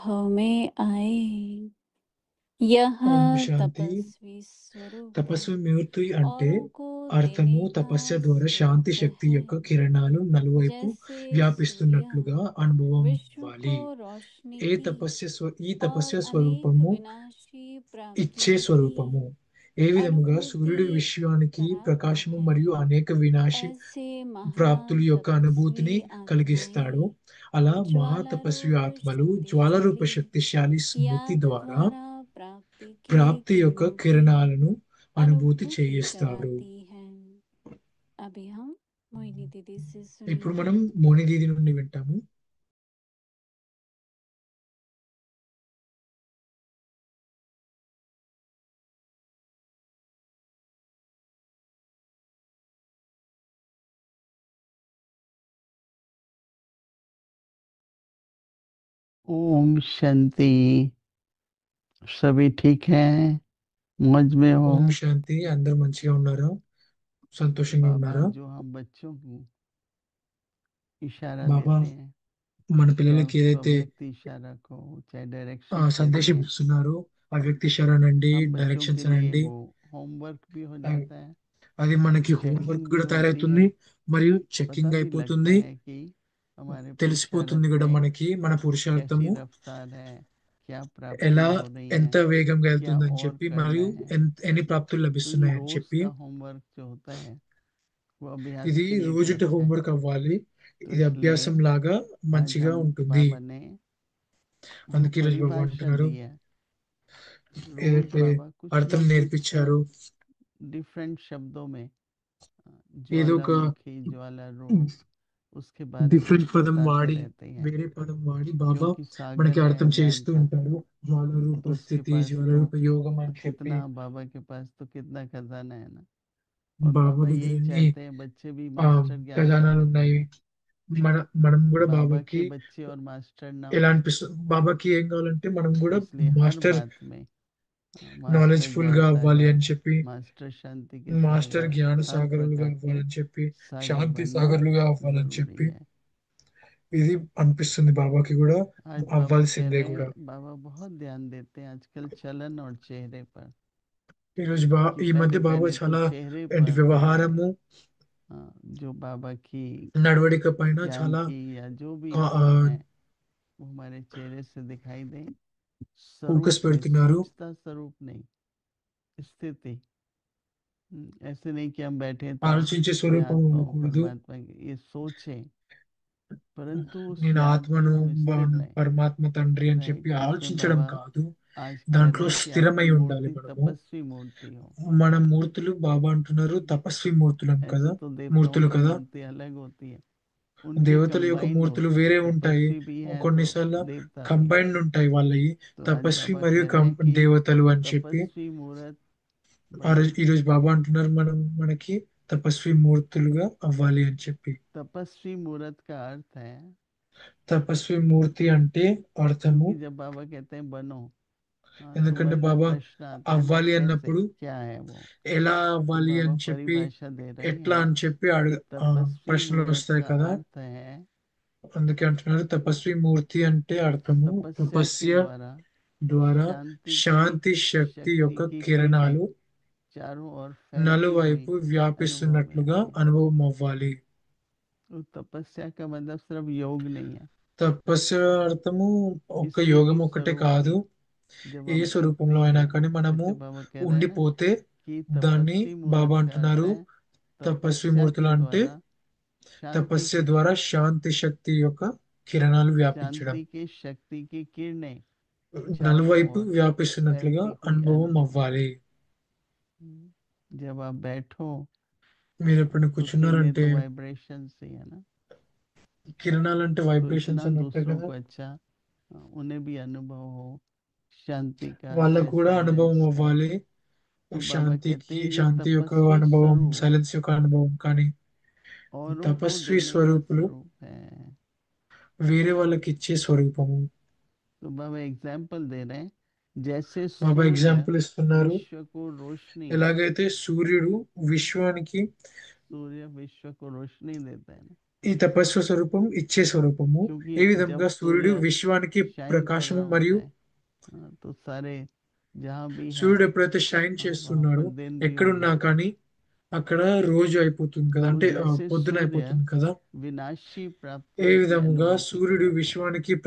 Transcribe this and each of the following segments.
अनुभव में आए यह ఓం శాంతి. तपस्वी स्वरूप తపస్వి మూర్తి అంటే औरों को అర్థము देने का తపస్య ద్వారా శాంతి स्वरूप శక్తి है। యొక్క కిరణాలు నలువైపు जैसे सूर्य వ్యాపిస్తున్నట్లుగా అనుభవం विश्व को అవ్వాలి. रोशनी ఈ दी తపస్య और अनेक స్వరూపము विनाशी ఇచ్చే प्राप्तियों की స్వరూపము. ఏ విధముగా अनुभूति సూర్యుడు విశ్వానికి कराता ప్రకాశము है, మరియు అనేక వినాశి ऐसे ప్రాప్తుల యొక్క महातपस्वी అనుభూతిని కలిగిస్తాడు. आत्माएं अला ज्वाला మహాతపస్వి रूप ఆత్మలు జ్వాలరూప शक्तिशाली శక్తిశాలి స్మృతి याद ద్వారా द्वारा प्राप्ति के ప్రాప్తి యొక్క किरणों की కిరణాలను అనుభూతి अनुभूति చేయిస్తాడు. कराती है। अभी हम मोहिनी दीदी से ఇప్పుడు सुनेंगे। మనం మోని దీది నుండి వింటాము. ओम शांति। सभी ठीक हैं, मौज में हो। ఓం శాంతి. అందరూ మంచిగా ఉన్నారా? సంతోషంగా बाबा ఉన్నారా? जो हम बच्चों को इशारा బాబా देते हैं, మన तो పిల్లలకి उसको ఏదైతే अव्यक्त इशारा को चाहे डायरेक्शन कहते సందేశం हैं, ఇస్తున్నారో అవ్యక్తి శరణ్ అండి, हम बच्चों డైరెక్షన్స్ के लिए అనండి, वो होमवर्क भी हो जाता है, అది మనకి चेकिंग హోంవర్క్ भी కూడా होती తయారవుతుంది है, మరియు पता చెక్కింగ్ भी लगता అయిపోతుంది. है कि हमारे తెలిసిపోతుంది पुरुषार्थ కూడా में మనకి మన कैसी పురుషార్థము रफ्तार है, क्या प्राप्ति ఎలా हो रही ఎంత है, వేగంగా क्या వెళ్తుందని और చెప్పి करना మరియు है। ఎన్ని ప్రాప్తులు तो ये లభిస్తున్నాయని रोज చెప్పి का होमवर्क जो होता है वो अभ्यास ఇది के लिए भी రోజుటి अच्छा है। హోంవర్క్ అవ్వాలి. तो ఇది इसलिए అభ్యాసం లాగా आज మంచిగా हम ఉంటుంది. बाबा ने जो అందుకే ఈరోజు బాబా परिभाषा అంటున్నారు, दी है, रोज ఏదైతే बाबा कुछ అర్థం न कुछ నేర్పించారో डिफरेंट शब्दों में ఏదో ఒక ज्वालामुखी, ज्वाला रूप, उसके बारे में డిఫరెంట్ పదం बताते వాడి रहते हैं, వేరే పదం వాడి బాబా क्योंकि सागर మనకి है అర్థం ज्ञान చేస్తూ का। ఉంటారు. జ్వాల రూప तो उसके స్థితి, पास జ్వాల तो రూప యోగం అని చెప్పి कितना, बाबा के पास तो कितना खजाना है ना। और బాబా बाबा దగ్గర यही ఎన్ని चाहते हैं बच्चे भी ఆ, मास्टर ज्ञान ఖజానాలు प्राप्त ఉన్నాయి. करें। మనం కూడా बाबा బాబాకి के बच्चे और मास्टर ना ఎలా हो, అనిపిస్తుంది, బాబాకి ఏం కావాలంటే మనం కూడా इसलिए हर మాస్టర్ बात में मास्टर నాలెడ్జ్ఫుల్ ज्ञान గా అవ్వాలి सागर, అని చెప్పి, मास्टर शांति के మాస్టర్ सागर, జ్ఞాన हर సాగరులుగా प्रकार के అవ్వాలని చెప్పి, सागर శాంతి बनना సాగరులుగా అవ్వాలని जरूरी చెప్పి है। ఇది అనిపిస్తుంది బాబాకి కూడా आज बाबा कह అవ్వాల్సిందే रहे కూడా. हैं, बाबा बहुत ध्यान देते हैं आजकल चलन और चेहरे पर, ఈరోజు कि ఈ మధ్య पहले బాబా पहले तो చాలా चेहरे ఏంటి पर వ్యవహారము जो बाबा की నడవడిక పైన ज्ञान చాలా की या जो भी ఆ, ఆ, अनुभव है वो हमारे चेहरे से दिखाई दे, ఫోకస్ स्वरूप में, పెడుతున్నారు. सोचता स्वरूप नहीं, स्थिति। ऐसे नहीं कि हम बैठे तो ఆలోచించే मैं స్వరూపం आत्मा हूँ ఉండకూడదు. परमात्मा की, ये सोचे, परंतु उस నేను याद में ఆత్మను, हम स्थिर रहे। పరమాత్మ తండ్రి అని చెప్పి राइट, तो इसमें ఆలోచించడం बाबा కాదు, आज कह దాంట్లో रहे हैं कि స్థిరమై आपकी ఉండాలి मूर्ति మనము. तपस्वी मूर्ति हो। మన మూర్తులు బాబా అంటున్నారు తపస్వి మూర్తులం ऐसे కదా, तो देवताओं మూర్తులు की కదా. मूर्ति अलग होती है, उनकी దేవతల యొక్క कंबाइंड మూర్తులు होती है, వేరే ఉంటాయి, तपस्वी भी है तो కొన్నిసార్లు देवता भी है। కంబైన్డ్ ఉంటాయి వాళ్ళవి, तो आज తపస్వి बाबा మరియు कह रहे हैं कि దేవతలు అని చెప్పి. तपस्वी मूर्त ఆ बनो। ఈరోజు బాబా అంటున్నారు మనకి తపస్వి మూర్తులుగా అవ్వాలి అని చెప్పి. तपस्वी मूर्त का अर्थ है, తపస్వి మూర్తి అంటే అర్థము, क्योंकि जब बाबा कहते हैं बनो, तो ఎందుకంటే वन में బాబా प्रश्न आता है ना, అవ్వాలి कैसे, అన్నప్పుడు क्या है वो। ఎలా तो అవ్వాలి बाबा అని చెప్పి, परिभाषा दे रहे ఎట్లా हैं అని చెప్పి कि तपस्वी ప్రశ్నలు मूर्त వస్తాయి का కదా. अर्थ है అందుకే అంటున్నారు తపస్వి మూర్తి అంటే అర్థము तपस्या के తపస్య द्वारा ద్వారా शांति की శాంతి శక్తి शक्ति యొక్క की किरणें కిరణాలు चारों ओर फैलती हुई నలువైపు अनुभव में వ్యాపిస్తున్నట్లుగా आए। అనుభవం అవ్వాలి. तो तपस्या का मतलब सिर्फ योग नहीं है, తపస్య అర్థము ఒక్క किसी యోగం भी ఒక్కటే स्वरूप కాదు. में जब ఏ हम స్వరూపంలో स्थिर అయినా हैं, కానీ మనము जैसे बाबा कह रहे हैं ना ఉండిపోతే कि దాన్ని तपस्वी బాబా मूर्त का अर्थ అంటున్నారు है తపస్వి तपस्या మూర్తులు के అంటే द्वारा शांति తపస్య की ద్వారా శాంతి శక్తి యొక్క కిరణాలు వ్యాపించడం, शांति की शक्ति की किरणें चारों నలువైపు ओर వ్యాపిస్తున్నట్లుగా फैलती हुई అనుభవం अनुभव में। అవ్వాలి. जब आप बैठो మీరు ఎప్పుడు तो किरणें కూర్చున్నారంటే तो वाइब्रेशन से है ना, కిరణాలు అంటే तो వైబ్రేషన్స్ इतना అన్నట్టే दूसरों కదా. को अच्छा उन्हें भी अनुभव हो शांति का, వాళ్ళకు चाहे కూడా అనుభవం साइलेंस का। అవ్వాలి, तो बाबा कहते శాంతికి हैं ये శాంతి యొక్క तपस्वी అనుభవం, स्वरूप సైలెన్స్ యొక్క అనుభవం. కానీ औरों को తపస్వి देने का స్వరూపులు स्वरूप है। వేరే వాళ్ళకి ఇచ్చే స్వరూపము. तो बाबा एग्जाम्पल दे रहे हैं, जैसे బాబా सूर्य ఎగ్జాంపుల్ ఇస్తున్నారు, विश्व को रोशनी, ఎలాగైతే సూర్యుడు విశ్వానికి सूर्य विश्व को रोशनी देता है ना, ఈ తపస్సు స్వరూపం ఇచ్చే స్వరూపము. क्योंकि ఏ जब విధంగా సూర్యుడు सूर्य విశ్వానికి शाइन कर ప్రకాశము रहा होता మరియు है तो सारे जहाँ भी है సూర్యుడు ఎప్పుడైతే షైన్ वहाँ చేస్తున్నాడో पर दिन भी ఎక్కడున్నా होगा। కానీ అక్కడ రోజు అయిపోతుంది కదా, तो అంటే जैसे పొద్దున सूर्य అయిపోతుంది కదా. विनाशी ఏ प्राप्तियों की విధముగా अनुभूति సూర్యుడు कराता है। విశ్వానికి आज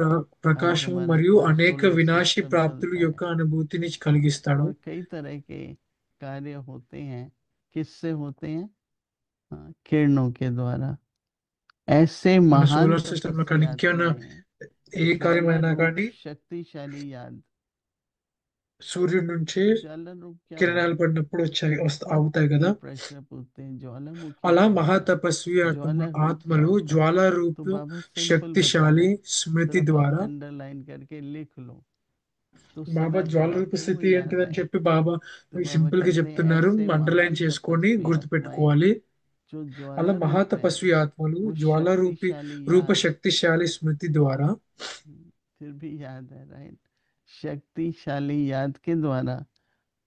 ప్రకాశము हमारा మరియు पूरा అనేక सोलर వినాశీ सिस्टम ప్రాప్తుల चलता యొక్క है అనుభూతిని కలిగిస్తాడు. और कई तरह के कार्य होते हैं। किससे होते हैं? किरणों के द्वारा। ऐसे మన महान సోలార్ సిస్టమ్ లో కానీ तपस्वी ఇంకేమైనా आत्माएं हैं। ఏ ज्वाला కార్యమైనా रूप కానీ शक्तिशाली याद। సూర్యుడి నుంచి ज्वाला रूप क्या है? కిరణాలు పడినప్పుడు వచ్చాయి అవుతాయి కదా. कोई प्रश्न पूछते हैं ज्वालामुखी అలా क्या है? మహాతపస్వి ज्वाला रूप क्या ఆత్మలు होता है? तो జ్వాలారూపు बाबा सिंपल बता శక్తిశాలి रहे हैं, స్మృతి सिर्फ आप ద్వారా. अंडरलाइन करके लिख लो तो బాబా समय पर జ్వాలరూప आपको वो స్థితి याद ఏంటిదని आए। చెప్పి బాబా तो बाबा సింపుల్ గా कहते हैं చెప్తున్నారు, ऐसे అండర్లైన్ महान చేసుకొని तपस्वी आत्माएं గుర్తుపెట్టుకోవాలి. जो అలా ज्वाला रूप है మహాతపస్వి ఆత్మలు वो జ్వాలారూపి शक्तिशाली రూప याद। శక్తిశాలి స్మృతి ద్వారా फिर भी याद है, राइट? शक्तिशाली याद के द्वारा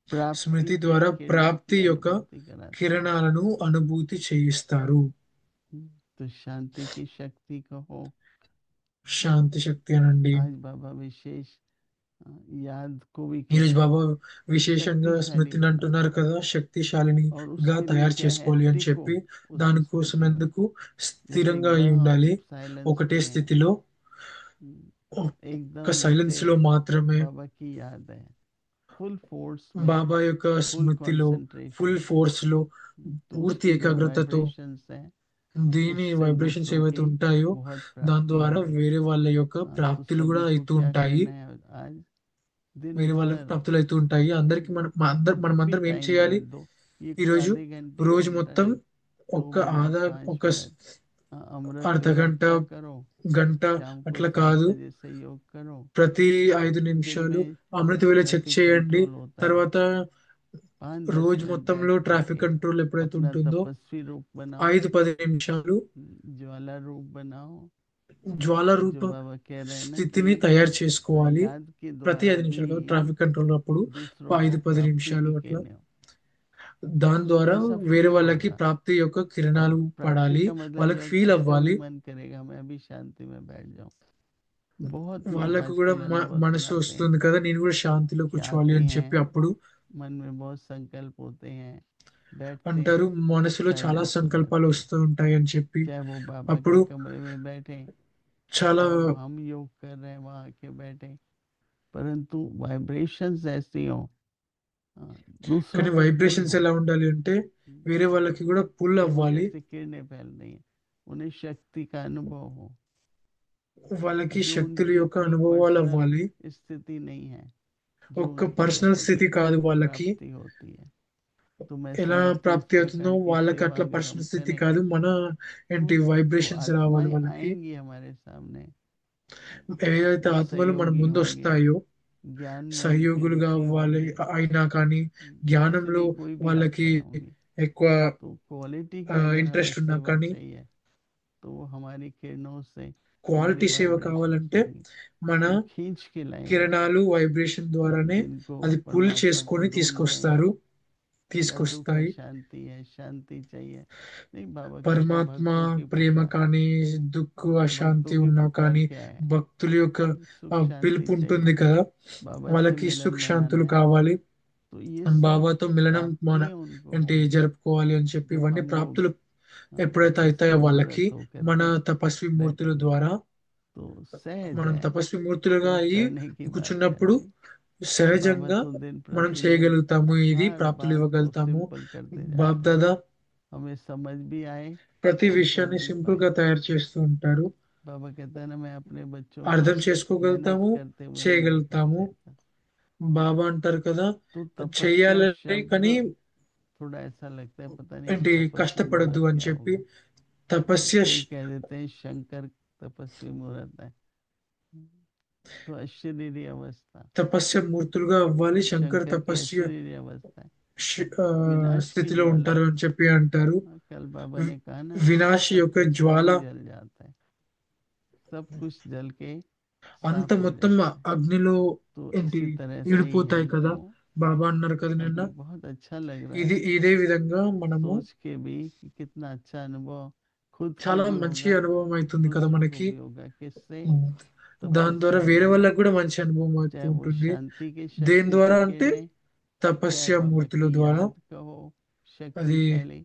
प्राप्ति స్మృతి की ద్వారా किरणों ప్రాప్తి की యొక్క अनुभूति कराते हैं। కిరణాలను అనుభూతి చేయిస్తారు. तो शांति की शक्ति कहो। శాంతి శక్తి అనండి. आज बाबा विशेष याद को भी कह ఈరోజు रहे हैं బాబా విశేషంగా शक्तिशाली స్మృతిని అంటున్నారు కదా, और శక్తిశాలినిగా उसके लिए తయారు क्या है? చేసుకోవాలి అని टिको చెప్పి. उस దానికోసం स्थिति में। ఎందుకు जैसे స్థిరంగా అయి एकदम आप ఉండాలి, साइलेंस ఒకటే में हैं, స్థితిలో ఒక్క एकदम సైలెన్స్ जैसे లో మాత్రమే बाबा की याद है, फुल फोर्स में, బాబా యొక్క फुल స్మృతిలో कंसंट्रेशन। ఫుల్ ఫోర్స్ లో तो పూర్తి उसकी जो ఏకాగ్రతతో वाइब्रेशंस हैं దీని उससे వైబ్రేషన్స్ दूसरों ఏవైతే की ఉంటాయో बहुत దాని प्राप्ति ద్వారా होगी। వేరే వాళ్ళ యొక్క तो ప్రాప్తులు కూడా सभी को అవుతూ क्या ఉంటాయి. करना है आज दिन వేరే వాళ్ళకి भर? ప్రాప్తులు అవుతూ ఉంటాయి. అందరికి మనం जब भी అందరం ఏం टाइम చేయాలి? लिमिट दो, ये कोई ఈరోజు आधे घंटे రోజు की మొత్తం इंटरनेट 2 ఒక मिनट ఆधा 5 ఒక मिनट अमृत అర్ధ वेला గంట अच्छा करो। గంట शाम को అట్లా 7 కాదు, बजे से योग करो। ప్రతి 5 दिन నిమిషాలు में అమృత వేళ చెక్ ट्रैफिक చేయండి. कंट्रोल होता है, తర్వాత 5-10 రోజు मिनट మొత్తంలో बैठ ట్రాఫిక్ करके కంట్రోల్ ఎప్పుడైతే अपना ఉంటుందో तपस्वी रूप बनाओ, 5-10 నిమిషాలు ज्वाला रूप बनाओ। జ్వాల जो రూప बाबा कह रहे हैं ना कि స్థితిని తయారు చేసుకోవాలి. याद के ప్రతి द्वारा 5 भी నిమిషాలు కాదు, ట్రాఫిక్ కంట్రోల్ అప్పుడు दूसरों को 5-10 प्राप्ति నిమిషాలు की అట్లా किरणें हो। దాని उसको ద్వారా ऐसा వేరే फील వాళ్ళకి होगा ప్రాప్తి యొక్క और కిరణాలు प्राप्ति పడాలి, का मतलब వాళ్ళకి ये है कि ఫీల్ उसका भी అవ్వాలి. मन करेगा मैं भी शांति में बैठ जाऊं। बहुत लोग వాళ్ళకు కూడా आजकल अनुभव మనసు सुनाते हैं వస్తుంది కదా, నేను కూడా శాంతిలో कि కూర్చోవాలి आते అని हैं, చెప్పి అప్పుడు मन में बहुत संकल्प होते हैं, बैठते అంటారు हैं, మనసులో చాలా साइलेंस हो సంకల్పాలు जाते हैं। వస్తూ ఉంటాయి అని చెప్పి. चाहे वो बाबा అప్పుడు के कमरे में बैठे, చాలా चाहे वो हम योग कर रहे हैं वहां आके बैठे, परंतु वाइब्रेशंस ऐसी हो दूसरों కానీ को पुल వైబ్రేషన్స్ हो। ఎలా ఉండాలి అంటే వేరే వాళ్ళకి కూడా పుల్ देखो అవ్వాలి, जैसे किरणें फैल रही हैं, उन्हें शक्ति का अनुभव हो వాళ్ళకి जो శక్తుల उनकी యొక్క अपनी అనుభవాలు पर्सनल అవ్వాలి. स्थिति नहीं है, जो ఒక్క उनकी పర్సనల్ जैसे స్థితి కాదు వాళ్ళకి, प्राप्ति होती है। तो मैं ఎలా समझती हूँ इस ప్రాప్తి అవుతుందో प्रकार की వాళ్ళకి सेवा అట్లా अगर हम పర్సనల్ స్థితి करें కాదు, మన ఏంటి तो जो వైబ్రేషన్స్ రావాలి आत्माएं వాళ్ళకి. आएंगी हमारे सामने ఏదైతే वो ఆత్మలు మన सहयोगी ముందు होंगे, వస్తాయో ज्ञान में उनकी సహయోగులుగా रुचि అవ్వాలి होगी, అయినా కానీ జ్ఞానంలో दूसरी कोई भी వాళ్ళకి आत्माएं होंगी। ఎక్కువ तो क्वालिटी की अगर हमें ఇంట్రెస్ట్ ఉన్నా सेवा కానీ, चाहिए तो वो हमारी किरणों से, हमारी క్వాలిటీ సేవ वाइब्रेशन కావాలంటే से ही మన वो खींच के लाएंगे కిరణాలు వైబ్రేషన్ ద్వారానే जिनको అది పుల్ परमात्मा को చేసుకొని ढूंढ रहे हैं। या दुख है, తీసుకొస్తాయి. शांति है, शांति चाहिए, नहीं बाबा कहते हैं పరమాత్మ भक्तों की ప్రేమ पुकार, కానీ దుఃఖ అశాంతి भक्तों की ఉన్నా पुकार కానీ क्या है? భక్తుల యొక్క सुख शांति పిలుపు ఉంటుంది चाहिए, కదా, बाबा से వాళ్ళకి मिलन సుఖ मनाना శాంతులు है। కావాలి, तो ये सब బాబాతో మిలనం మన प्राप्तियां उनको ఏంటి होंगी జరుపుకోవాలి అని చెప్పి जब ఇవన్నీ हम लोग ప్రాప్తులు ఎప్పుడైతే तपस्वी అవుతాయో వాళ్ళకి मूर्त होकर మన के తపస్వి మూర్తుల बैठेंगे। ద్వారా, तो सहज మనం है, తపస్వి మూర్తులుగా कोई అయ్యి करने की बात है, కూర్చున్నప్పుడు राइट? बाबा సహజంగా तो दिन మనం प्रतिदिन చేయగలుగుతాము, ఇది हर ప్రాప్తులు बात को ఇవ్వగలుగుతాము. सिंपल करते जाते బాప్ हैं, దాదా हमें समझ भी आए ప్రతి और कर విషయాన్ని भी సింపుల్ पाए। గా తయారు చేస్తూ ఉంటారు. बाबा कहता है ना मैं अपने बच्चों को అర్థం मेहनत చేసుకోగలుగుతాము, करते हुए नहीं देखना చేయగలుగుతాము. चाहता। బాబా అంటారు కదా, तो तपस्या చెయ్యాలని शब्द కానీ थोड़ा ऐसा लगता है, पता नहीं ఏంటి तपस्वी కష్టపడద్దు मुहूर्त అని क्या చెప్పి होगा। తపస్య कई कह देते हैं शंकर तपस्वी मुहूर्त है, तो अशरीरी अवस्था, తపస్య మూర్తులుగా అవ్వాలి, శంకర్ शंकर की తపస్య अशरीरी अवस्था है, శ- ఆ, विनाश की స్థితిలో ज्वाला। ఉంటారు అని చెప్పి అంటారు. कल बाबा ने कहा ना వినాశి सब యొక్క कुछ జ్వాల वही जल जाता है, सब कुछ जल के అంత साफ हो మొత్తం जाता है। అగ్నిలో तो ఏంటి इसी तरह से ही విడిపోతాయి కదా. हमको బాబా అన్నారు కదా నిన్న, अभी बहुत अच्छा लग रहा ఇది है ఇదే విధంగా మనము सोच के भी कि कितना अच्छा अनुभव खुद को చాలా भी మంచి होगा, అనుభవం అవుతుంది కదా दूसरों को మనకి. भी होगा। किससे? ఉమ్, దాని ద్వారా तपस्या వేరే द्वारा। వాళ్ళకి కూడా మంచి అనుభవం అవుతూ चाहे वो ఉంటుంది. शांति की దేని शक्ति ద్వారా की అంటే किरणें, चाहे తపస్య बाबा మూర్తుల की ద్వారా. याद कहो, అది शक्तिशाली,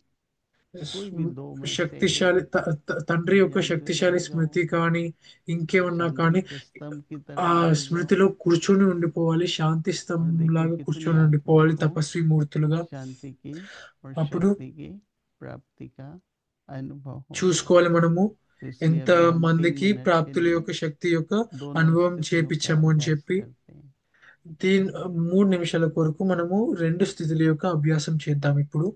कोई भी दो में से एक, శక్తిశాలి తండ్రి యొక్క ज्ञान की శక్తిశాలి लहर कहो, స్మృతి కానీ ఇంకేమన్నా शांति కానీ के स्तंभ की ఆ तरह बैठ जाओ స్మృతిలో కూర్చొని ఉండిపోవాలి, శాంతి और స్తంభం देखो లాగా कितनी కూర్చొని आत्माओं ఉండిపోవాలి को తపస్వి మూర్తులుగా. शांति की और అప్పుడు शक्ति की प्राप्ति का अनुभव होगा। చూసుకోవాలి మనము तो इसलिए ఎంత अभी हम 3 మందికి मिनट के ప్రాప్తుల लिए యొక్క శక్తి యొక్క दोनों అనుభవం स्थितियों का చేపించాము అని अभ्यास చెప్పి करते हैं। 3 నిమిషాల కొరకు మనము 2 స్థితుల యొక్క అభ్యాసం చేద్దాం ఇప్పుడు.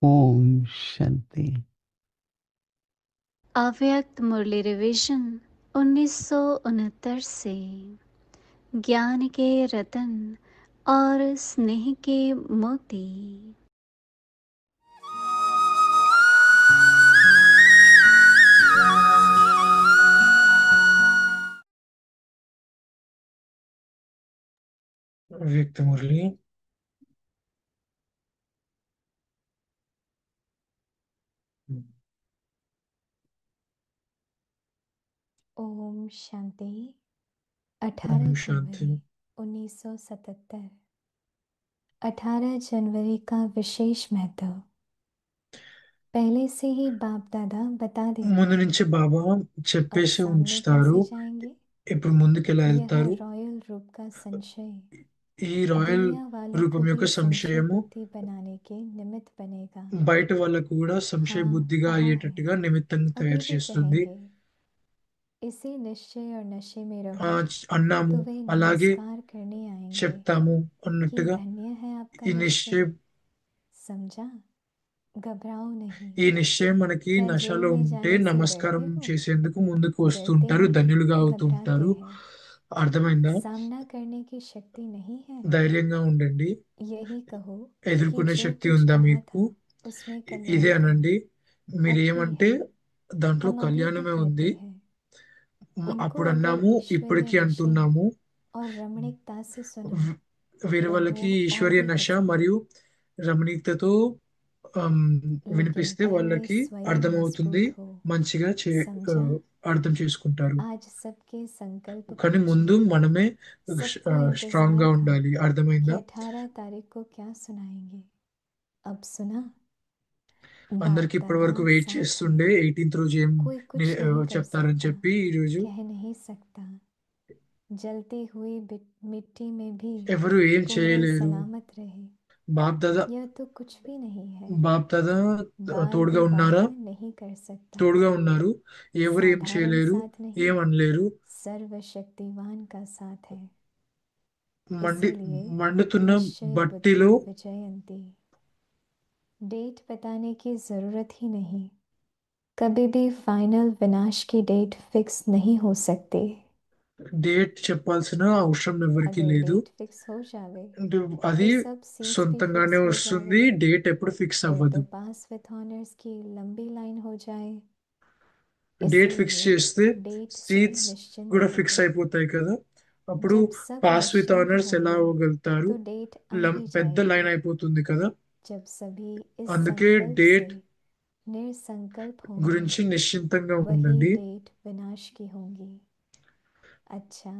ओम शांति। अव्यक्त मुरली रिवीजन 1969 से ज्ञान के रतन और स्नेह के मोती। వ్యక్త మురళి. ओम शांति। ఓం 18 శాంతి. जनवरी 1977। 18 जनवरी का विशेष महत्व पहले से ही बाप दादा बता देते ముందు हैं। నుంచి బాబా अब చెప్పేసి सामने ఉంచుతారు. कैसे जाएंगे? ఇప్పుడు ముందుకు ఎలా यह వెళ్తారు. रॉयल रूप का संशय ఈ రాయల్ दुनिया वालों రూపం को యొక్క भी संशय సంశయము बुद्धि बनाने के निमित्त बनेगा। బయట వాళ్ళకు కూడా సంశయ हाँ, బుద్ధిగా कहा है। అయ్యేటట్టుగా నిమిత్తంగా अभी తయారు भी చేస్తుంది. कहेंगे इसी निश्चय और नशे में ఆ, रहो అన్నాము, तो वे అలాగే नमस्कार करने आएंगे చెప్తాము कि అన్నట్టుగా. धन्य है आपका ఈ निश्चय। నిశ్చయం समझा? घबराओ नहीं। ఈ నిశ్చయం మనకి क्या जेल నశలో में ఉంటే जाने से నమస్కారం डरते हो? చేసేందుకు ముందుకు వస్తూ डरते ఉంటారు, हैं, ధన్యులుగా అవుతూ घबराते ఉంటారు. हैं। అర్థమైందా? सामना करने की शक्ति नहीं है। ధైర్యంగా ఉండండి. यही कहो कि ఎదుర్కొనే जो శక్తి कुछ ఉందా कहा మీకు? था उसमें ఇదే कल्याण था, అనండి. अब మీరేమంటే भी है। దాంట్లో हम अभी भी కళ్యాణమే ఉంది. कहते हैं उनको అప్పుడు अगर అన్నాము, ईश्वरीय ఇప్పటికీ नशे అంటున్నాము. और रमणीकता से सुना వ- వేరే तो వాళ్ళకి वो और ఈశ్వర్య भी నశ पसंद। మరియు రమణీయతతో అమ్, लेकिन వినిపిస్తే पहले వాళ్ళకి स्वयं అర్థమవుతుంది, मजबूत हो। మంచిగా समझा? అర్థం చేసుకుంటారు. आज सबके संकल्प కానీ ముందు पूछिए। మనమే सबको స్ట్రాంగ్ గా इंतजार था ఉండాలి. कि అర్థమైందా? 18 तारीख को क्या सुनाएंगे। अब सुना। అందరికి बाप ఇప్పటి दादा వరకు వెయిట్ साथ है। చేస్తుండే 18th రోజు ఏం कोई कुछ नहीं कर చెప్తారని सकता, చెప్పి ఈరోజు कह नहीं सकता। जलती हुई मिट्टी में भी ఎవరు ఏం कुम्हड़ చేయలేరు. सलामत रहे। బాప్ దాదా यह तो कुछ भी नहीं है। బాప్ దాదా बाल తోడుగా भी ఉన్నారా? बाधा नहीं कर सकता। తోడుగా ఉన్నారు. ఎవరు ఏం साधारण చేయలేరు, साथ नहीं, ఏం అనలేరు. सर्वशक्तिवान का साथ है। మండి इसीलिए మండుతున్న निश्चय बुद्धि బట్టిలో विजयंती। डेट बताने की जरूरत ही नहीं। कभी भी फाइनल विनाश की डेट फिक्स नहीं हो सकती। డేట్ చెప్పాల్సిన అవసరం ఎవరికి अगर లేదు. डेट फिक्स हो जावे అంటే तो అది सब सीट्स भी సొంతంగానే फिक्स हो వస్తుంది. जावे। డేట్ ఎప్పుడు ఫిక్స్ फिर అవ్వదు. तो पास विथ ऑनर्स की लंबी लाइन हो जाए। డేట్ ఫిక్స్ इसीलिए చేస్తే डेट से సీట్స్ निश्चिंत కూడా ఫిక్స్ रहिए। అయిపోతాయి కదా, అప్పుడు जब सब పాస్ విత్ निश्चिंत ఆనర్స్ ఎలా होंगे అవ్వగలుగుతారు, तो डेट आ ही పెద్ద లైన్ जाएगी। అయిపోతుంది కదా, जब सभी इस అందుకే संकल्प డేట్ से निसंकल्प होंगे గురించి నిశ్చింతంగా वही ఉండండి। डेट विनाश की होंगी। अच्छा,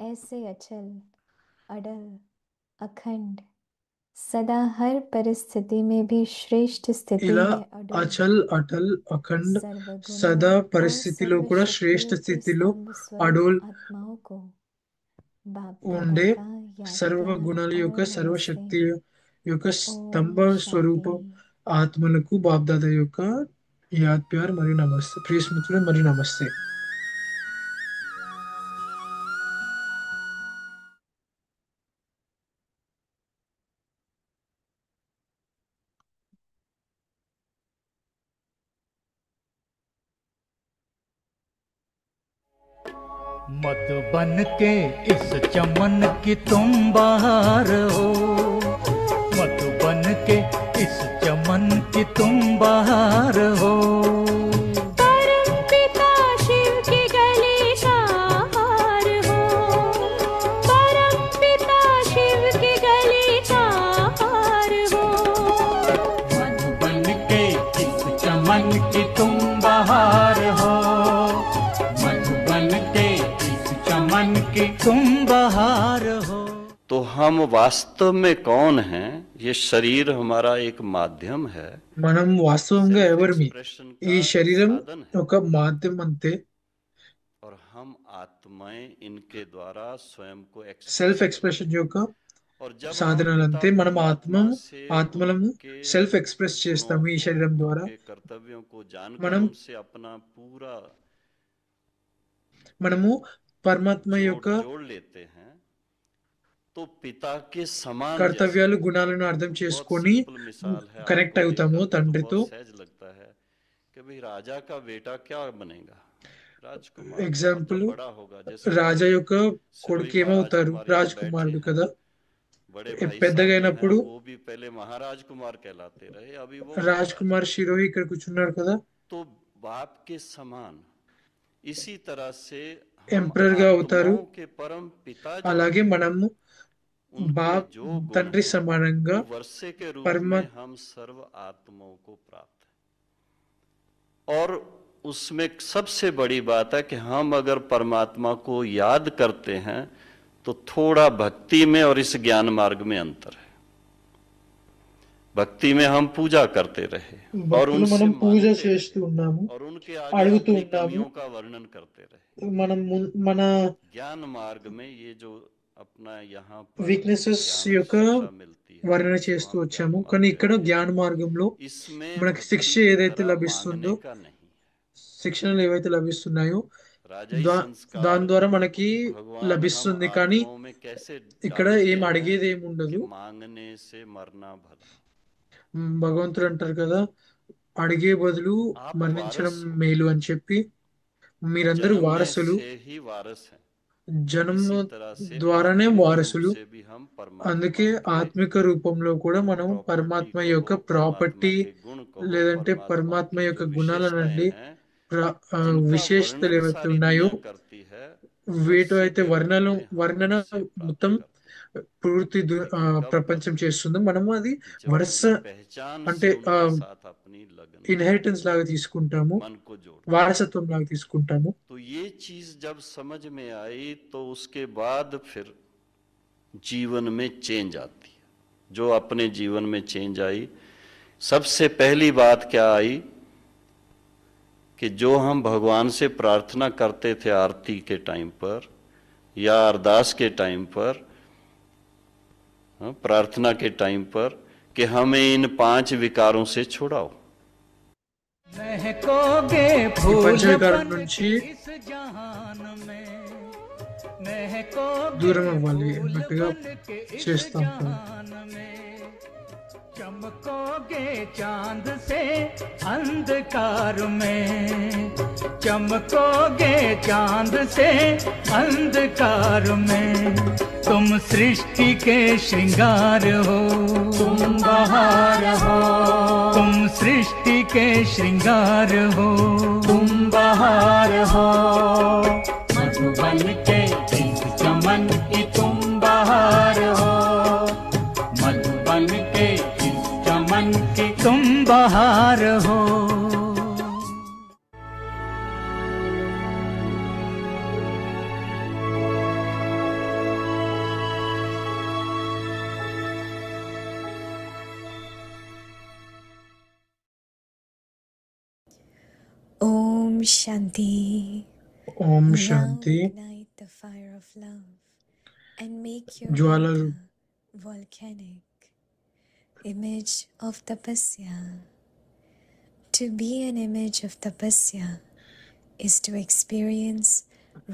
ऐसे अचल, अडल, अखंड, सदा हर परिस्थिति में भी श्रेष्ठ स्थिति ఇలా में अडल, అచల్ అటల్ అఖండ్ सर्वगुणों సదా और పరిస్థితిలో కూడా శ్రేష్ఠ सर्वशक्तियों के స్థితిలో स्तंभ स्वरूप అడోల్ आत्माओं को बाप दादा ఉండే का याद సర్వ प्यार గుణాల యొక్క और नमस्ते। సర్వశక్తి యొక్క స్తంభ ओम స్వరూపం शांति। ఆత్మలకు బాబ్దాదా యొక్క యాద్ ప్యార్ మరియు నమస్తే, ప్రియ స్మృతులు మరియు నమస్తే। मत बन के इस चमन की तुम बहार हो, मत बन के इस चमन की तुम बहार हो। परम पिता शिव की गली का हार हो, परम पिता शिव की गली का हार हो। मत बन के इस चमन की तुम बहार हो, मत बन के इस चमन की तुम बहार हो। तो हम वास्तव में कौन हैं? ये शरीर हमारा एक माध्यम है, మనం వాస్తవంగా ఎవరిమి? एक्सप्रेशन ఈ का శరీరం साधन है, ఒక మాధ్యం అంతే, और हम आत्माएं इनके द्वारा स्वयं को సెల్ఫ్ ఎక్స్ప్రెషన్ యొక్క और जब हम సాధనాలంతే। पिता మనం परमात्मा से ఆత్మలము उनके సెల్ఫ్ ఎక్స్ప్రెస్ చేస్తాము ఈ శరీరం गुणों, ద్వారా। उनके कर्तव्यों को जानकर మనం उनसे अपना पूरा మనము పరమాత్మ యొక్క जोड़ लेते हैं, तो पिता के समान కర్తవ్యాలు గుణాలను అర్థం बहुत చేసుకొని सिंपल मिसाल है, కనెక్ట్ आपको అవుతాము देखकर तो తండ్రితో। बहुत सहज लगता है कि भाई राजा का बेटा क्या बनेगा, राजकुमार, ఎగ్జాంపుల్, मतलब बड़ा होगा, जैसे రాజా యొక్క सिरोही కొడుకు ఏమవుతారు? महाराजकुमार यहाँ రాజకుమారుడు बैठे కదా। हैं, बड़े भाई साहब పెద్దగా जो हैं అయినప్పుడు वो भी पहले महाराजकुमार कहलाते रहे, अभी वो రాజ్ కుమార్ షిరోహి ఇక్కడ కూర్చున్నారు కదా, तो बाप के समान। इसी तरह से ఎంపరర్ గా అవుతారు। आत्माओं के परम पिता जो అలాగే మనము उनके బాప్ जो गुण తండ్రి हैं, సమానంగా वो वर्षे के रूप परम में हम सर्व आत्माओं को प्राप्त है। और उसमें सबसे बड़ी बात है कि हम अगर परमात्मा को याद करते हैं तो थोड़ा भक्ति में और इस ज्ञान मार्ग में अंतर है। भक्ति में हम पूजा करते रहे और భక్తులు उनसे మనం పూజ मांगते చేస్తూ ఉన్నాము, और उनके आगे అడుగుతూ अपनी ఉన్నాము। कमियों का वर्णन करते रहे। మనం మన ज्ञान मार्ग में ये जो अपना यहाँ पर వీక్నెసెస్ ज्ञान యొక్క शिक्षा मिलती है, వర్ణన इसको చేస్తూ हम వచ్చాము, ज्ञान కానీ मार्ग ఇక్కడ कहते జ్ఞాన हैं। మార్గంలో इसमें మనకి శిక్ష भक्ति की ఏదైతే तरह లభిస్తుందో, मांगने का नहीं है। శిక్షణలు ఏవైతే లభిస్తున్నాయో राजई संस्कार దాని ద్వారా మనకి भगवान లభిస్తుంది, हम కానీ आत्माओं में कैसे ఇక్కడ डालते ఏం हैं అడిగేది ఏమి कि ఉండదు। मांगने से मरना भला। భగవంతుడు అంటారు కదా, అడిగే బదులు आप మరణించడం वारस हो, మేలు అని చెప్పి। మీరందరూ जन्मने వారసులు, से ही वारस हैं। జన్మ इसी तरह से ద్వారానే आत्मिक रूप వారసులు। से भी हम परमात्मा అందుకే के ఆత్మిక రూపంలో కూడా మనం प्रॉपर्टी పరమాత్మ को, యొక్క परमात्मा ప్రాపర్టీ के गुण को, లేదంటే परमात्मा పరమాత్మ की యొక్క जो గుణాలనండి विशेषताएं हैं, जिनका విశేషతలు वर्णन ఏవైతే सारी ఉన్నాయో दुनिया करती है, వీటి वर्षे అయితే के रूप వర్ణన में हम వర్ణన उनसे प्राप्त మొత్తం करते हैं। పూర్తి लेकिन कब ప్రపంచం చేస్తుందో మనం అది जब వరుస पूरी पहचान అంటే से उनके साथ अपनी लगन, ఇన్హెరిటెన్స్ లాగా తీసుకుంటాము, मन को जोड़, వారసత్వం లాగా తీసుకుంటాము। तो ये चीज जब समझ में आई तो उसके बाद फिर जीवन में चेंज आती है। जो अपने जीवन में चेंज आई, सबसे पहली बात क्या आई कि जो हम भगवान से प्रार्थना करते थे आरती के टाइम पर या अरदास के टाइम पर, प्रार्थना के टाइम पर, कि हमें इन 5 विकारों से छुड़ाओ। महकोगे ఈ फूल పంచవికారం बन నుంచి के इस जहान में, महकोगे దూరం అవ్వాలి फूल అన్నట్టుగా बन के इस చేస్తాం కదా। जहान में, चमकोगे चांद से अंधकार में, चमकोगे चांद से अंधकार में। तुम सृष्टि के श्रृंगार हो, तुम बहार हो, तुम सृष्टि के श्रृंगार हो, तुम बहार बहार हो, मधुबन के इस चमन की तुम बहार हो, मधुबन के इस चमन की तुम बहार हो। Om Shanti. Om Now Shanti. ignite the fire of love and make your జ్వాలలు yoga volcanic. Image of tapasya. To be an image of tapasya is to experience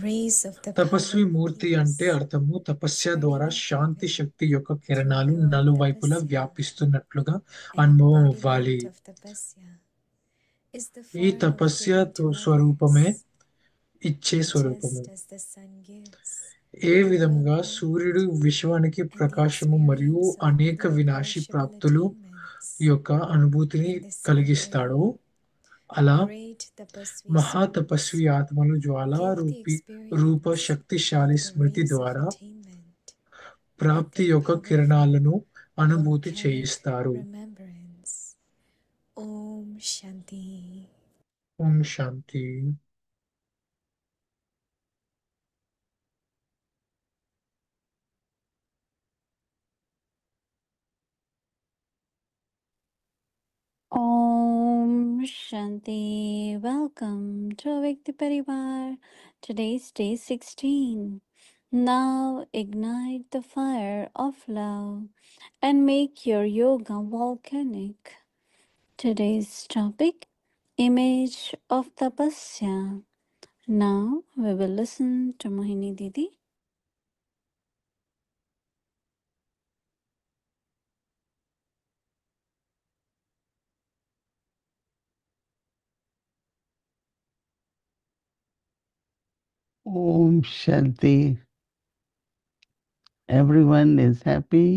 rays of the power Tapasvi of మూర్తి అంటే peace. అర్థము తపస్య ద్వారా శాంతి శక్తి యొక్క కిరణాలు నలువైపులా వ్యాపిస్తున్నట్లుగా An అనుభవం అవ్వాలి. embodiment of tapasya is the ఈ form of tapasya giving to స్వరూపమే others. ఇచ్చే స్వరూపము. Just as the sun gives, ఏ విధముగా సూర్యుడు విశ్వానికి ప్రకాశము మరియు అనేక వినాశీ ప్రాప్తులు యొక్క అనుభూతిని కలిగిస్తాడో అలా great tapasvi మహా souls తపస్వి ఆత్మలు జ్వాలా give the రూప experience శక్తిశాలి of the Smriti rays of ద్వారా attainment, ప్రాప్తి of the యొక్క powerful కిరణాలను అనుభూతి volcanic చేయిస్తారు. remembrance. Om Shanti. Om Shanti. Om Shanti. Welcome to Avekti Parivar. Today's day 16. Now ignite the fire of love and make your yoga volcanic. Today's topic, image of tapasya. Now we will listen to Mohini Didi. Om Shanti. Everyone is happy.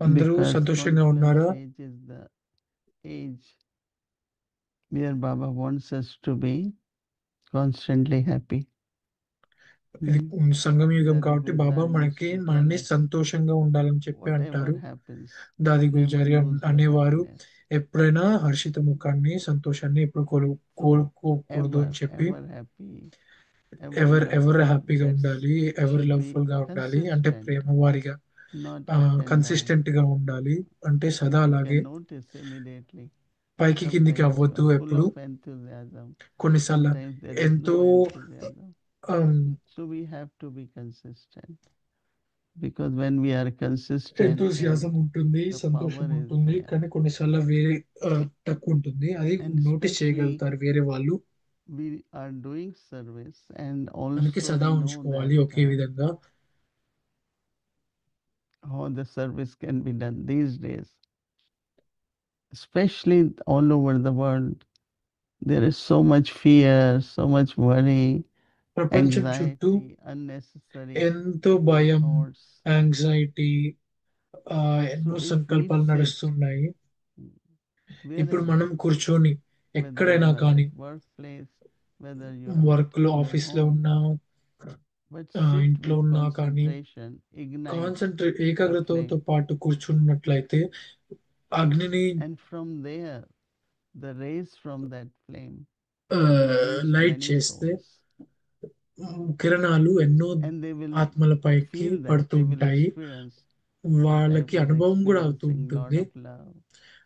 అందరూ Because సంతోషంగా 41st ఉన్నారా? age is the age where Baba wants us to be constantly happy. ఇది సంగమ యుగం Daddy కాబట్టి Gulzar బాబా used మనకి to tell మనల్ని us, సంతోషంగా ఉండాలని చెప్పి అంటారు. whatever happens, దాది never గుల్జారి lose your అనేవారు happiness. ఎప్పుడైనా హర్షిత ముఖాన్ని సంతోషాన్ని ఎప్పుడు కోరుకోకూడదు Ever, అని చెప్పి ever happy, ఎవరు loveful. హ్యాపీగా That's ఉండాలి, ఎవరు should be లవ్ఫుల్ గా ఉండాలి అంటే consistent, ప్రేమ వారిగా not up and down. Consistent గా ఉండాలి అంటే సదా You అలాగే can notice immediately. పైకి కిందికి Sometimes you అవ్వద్దు are full ఎప్పుడు. of enthusiasm. కొన్నిసార్లు Sometimes there is ఎంతో no enthusiasm. So we have to be consistent. Because when we are consistent, ఎంతూసియాజం ఉంటుంది, the సంతోషం power is ఉంటుంది, there. కానీ కొన్నిసార్లు వేరే తక్కువ ఉంటుంది. అది And నోటీస్ especially చేయగలుగుతారు వేరే వాళ్ళు. we are doing service and మనకి also సదా we know ఉంచుకోవాలి that ఒకే విధంగా. how the service can be done these days. Especially all over the world, there is so much fear, so much worry, ప్రపంచం చుట్టూ anxiety, unnecessary ఎంతో భయం, thoughts. Anxiety, ఎన్నో So if we సంకల్పాలు sit నడుస్తున్నాయి. ఇప్పుడు wherever, మనం కూర్చొని whether ఎక్కడైనా you are కానీ at workplace, whether you are work లో in a ఆఫీస్ లో home, ఉన్నా but sit ఇంట్లో with ఉన్నా కానీ concentration, ignite the ఏకాగ్రతతో flame, పాటు కూర్చున్నట్లయితే అగ్నిని and from there, the rays from that flame reach light many చేస్తే souls, కిరణాలు ఎన్నో and they will ఆత్మలపైకి feel that, పడుతూ they will ఉంటాయి. experience వాళ్ళకి that I was అనుభవం కూడా అవుతూ experiencing lot ఉంటుంది. of love,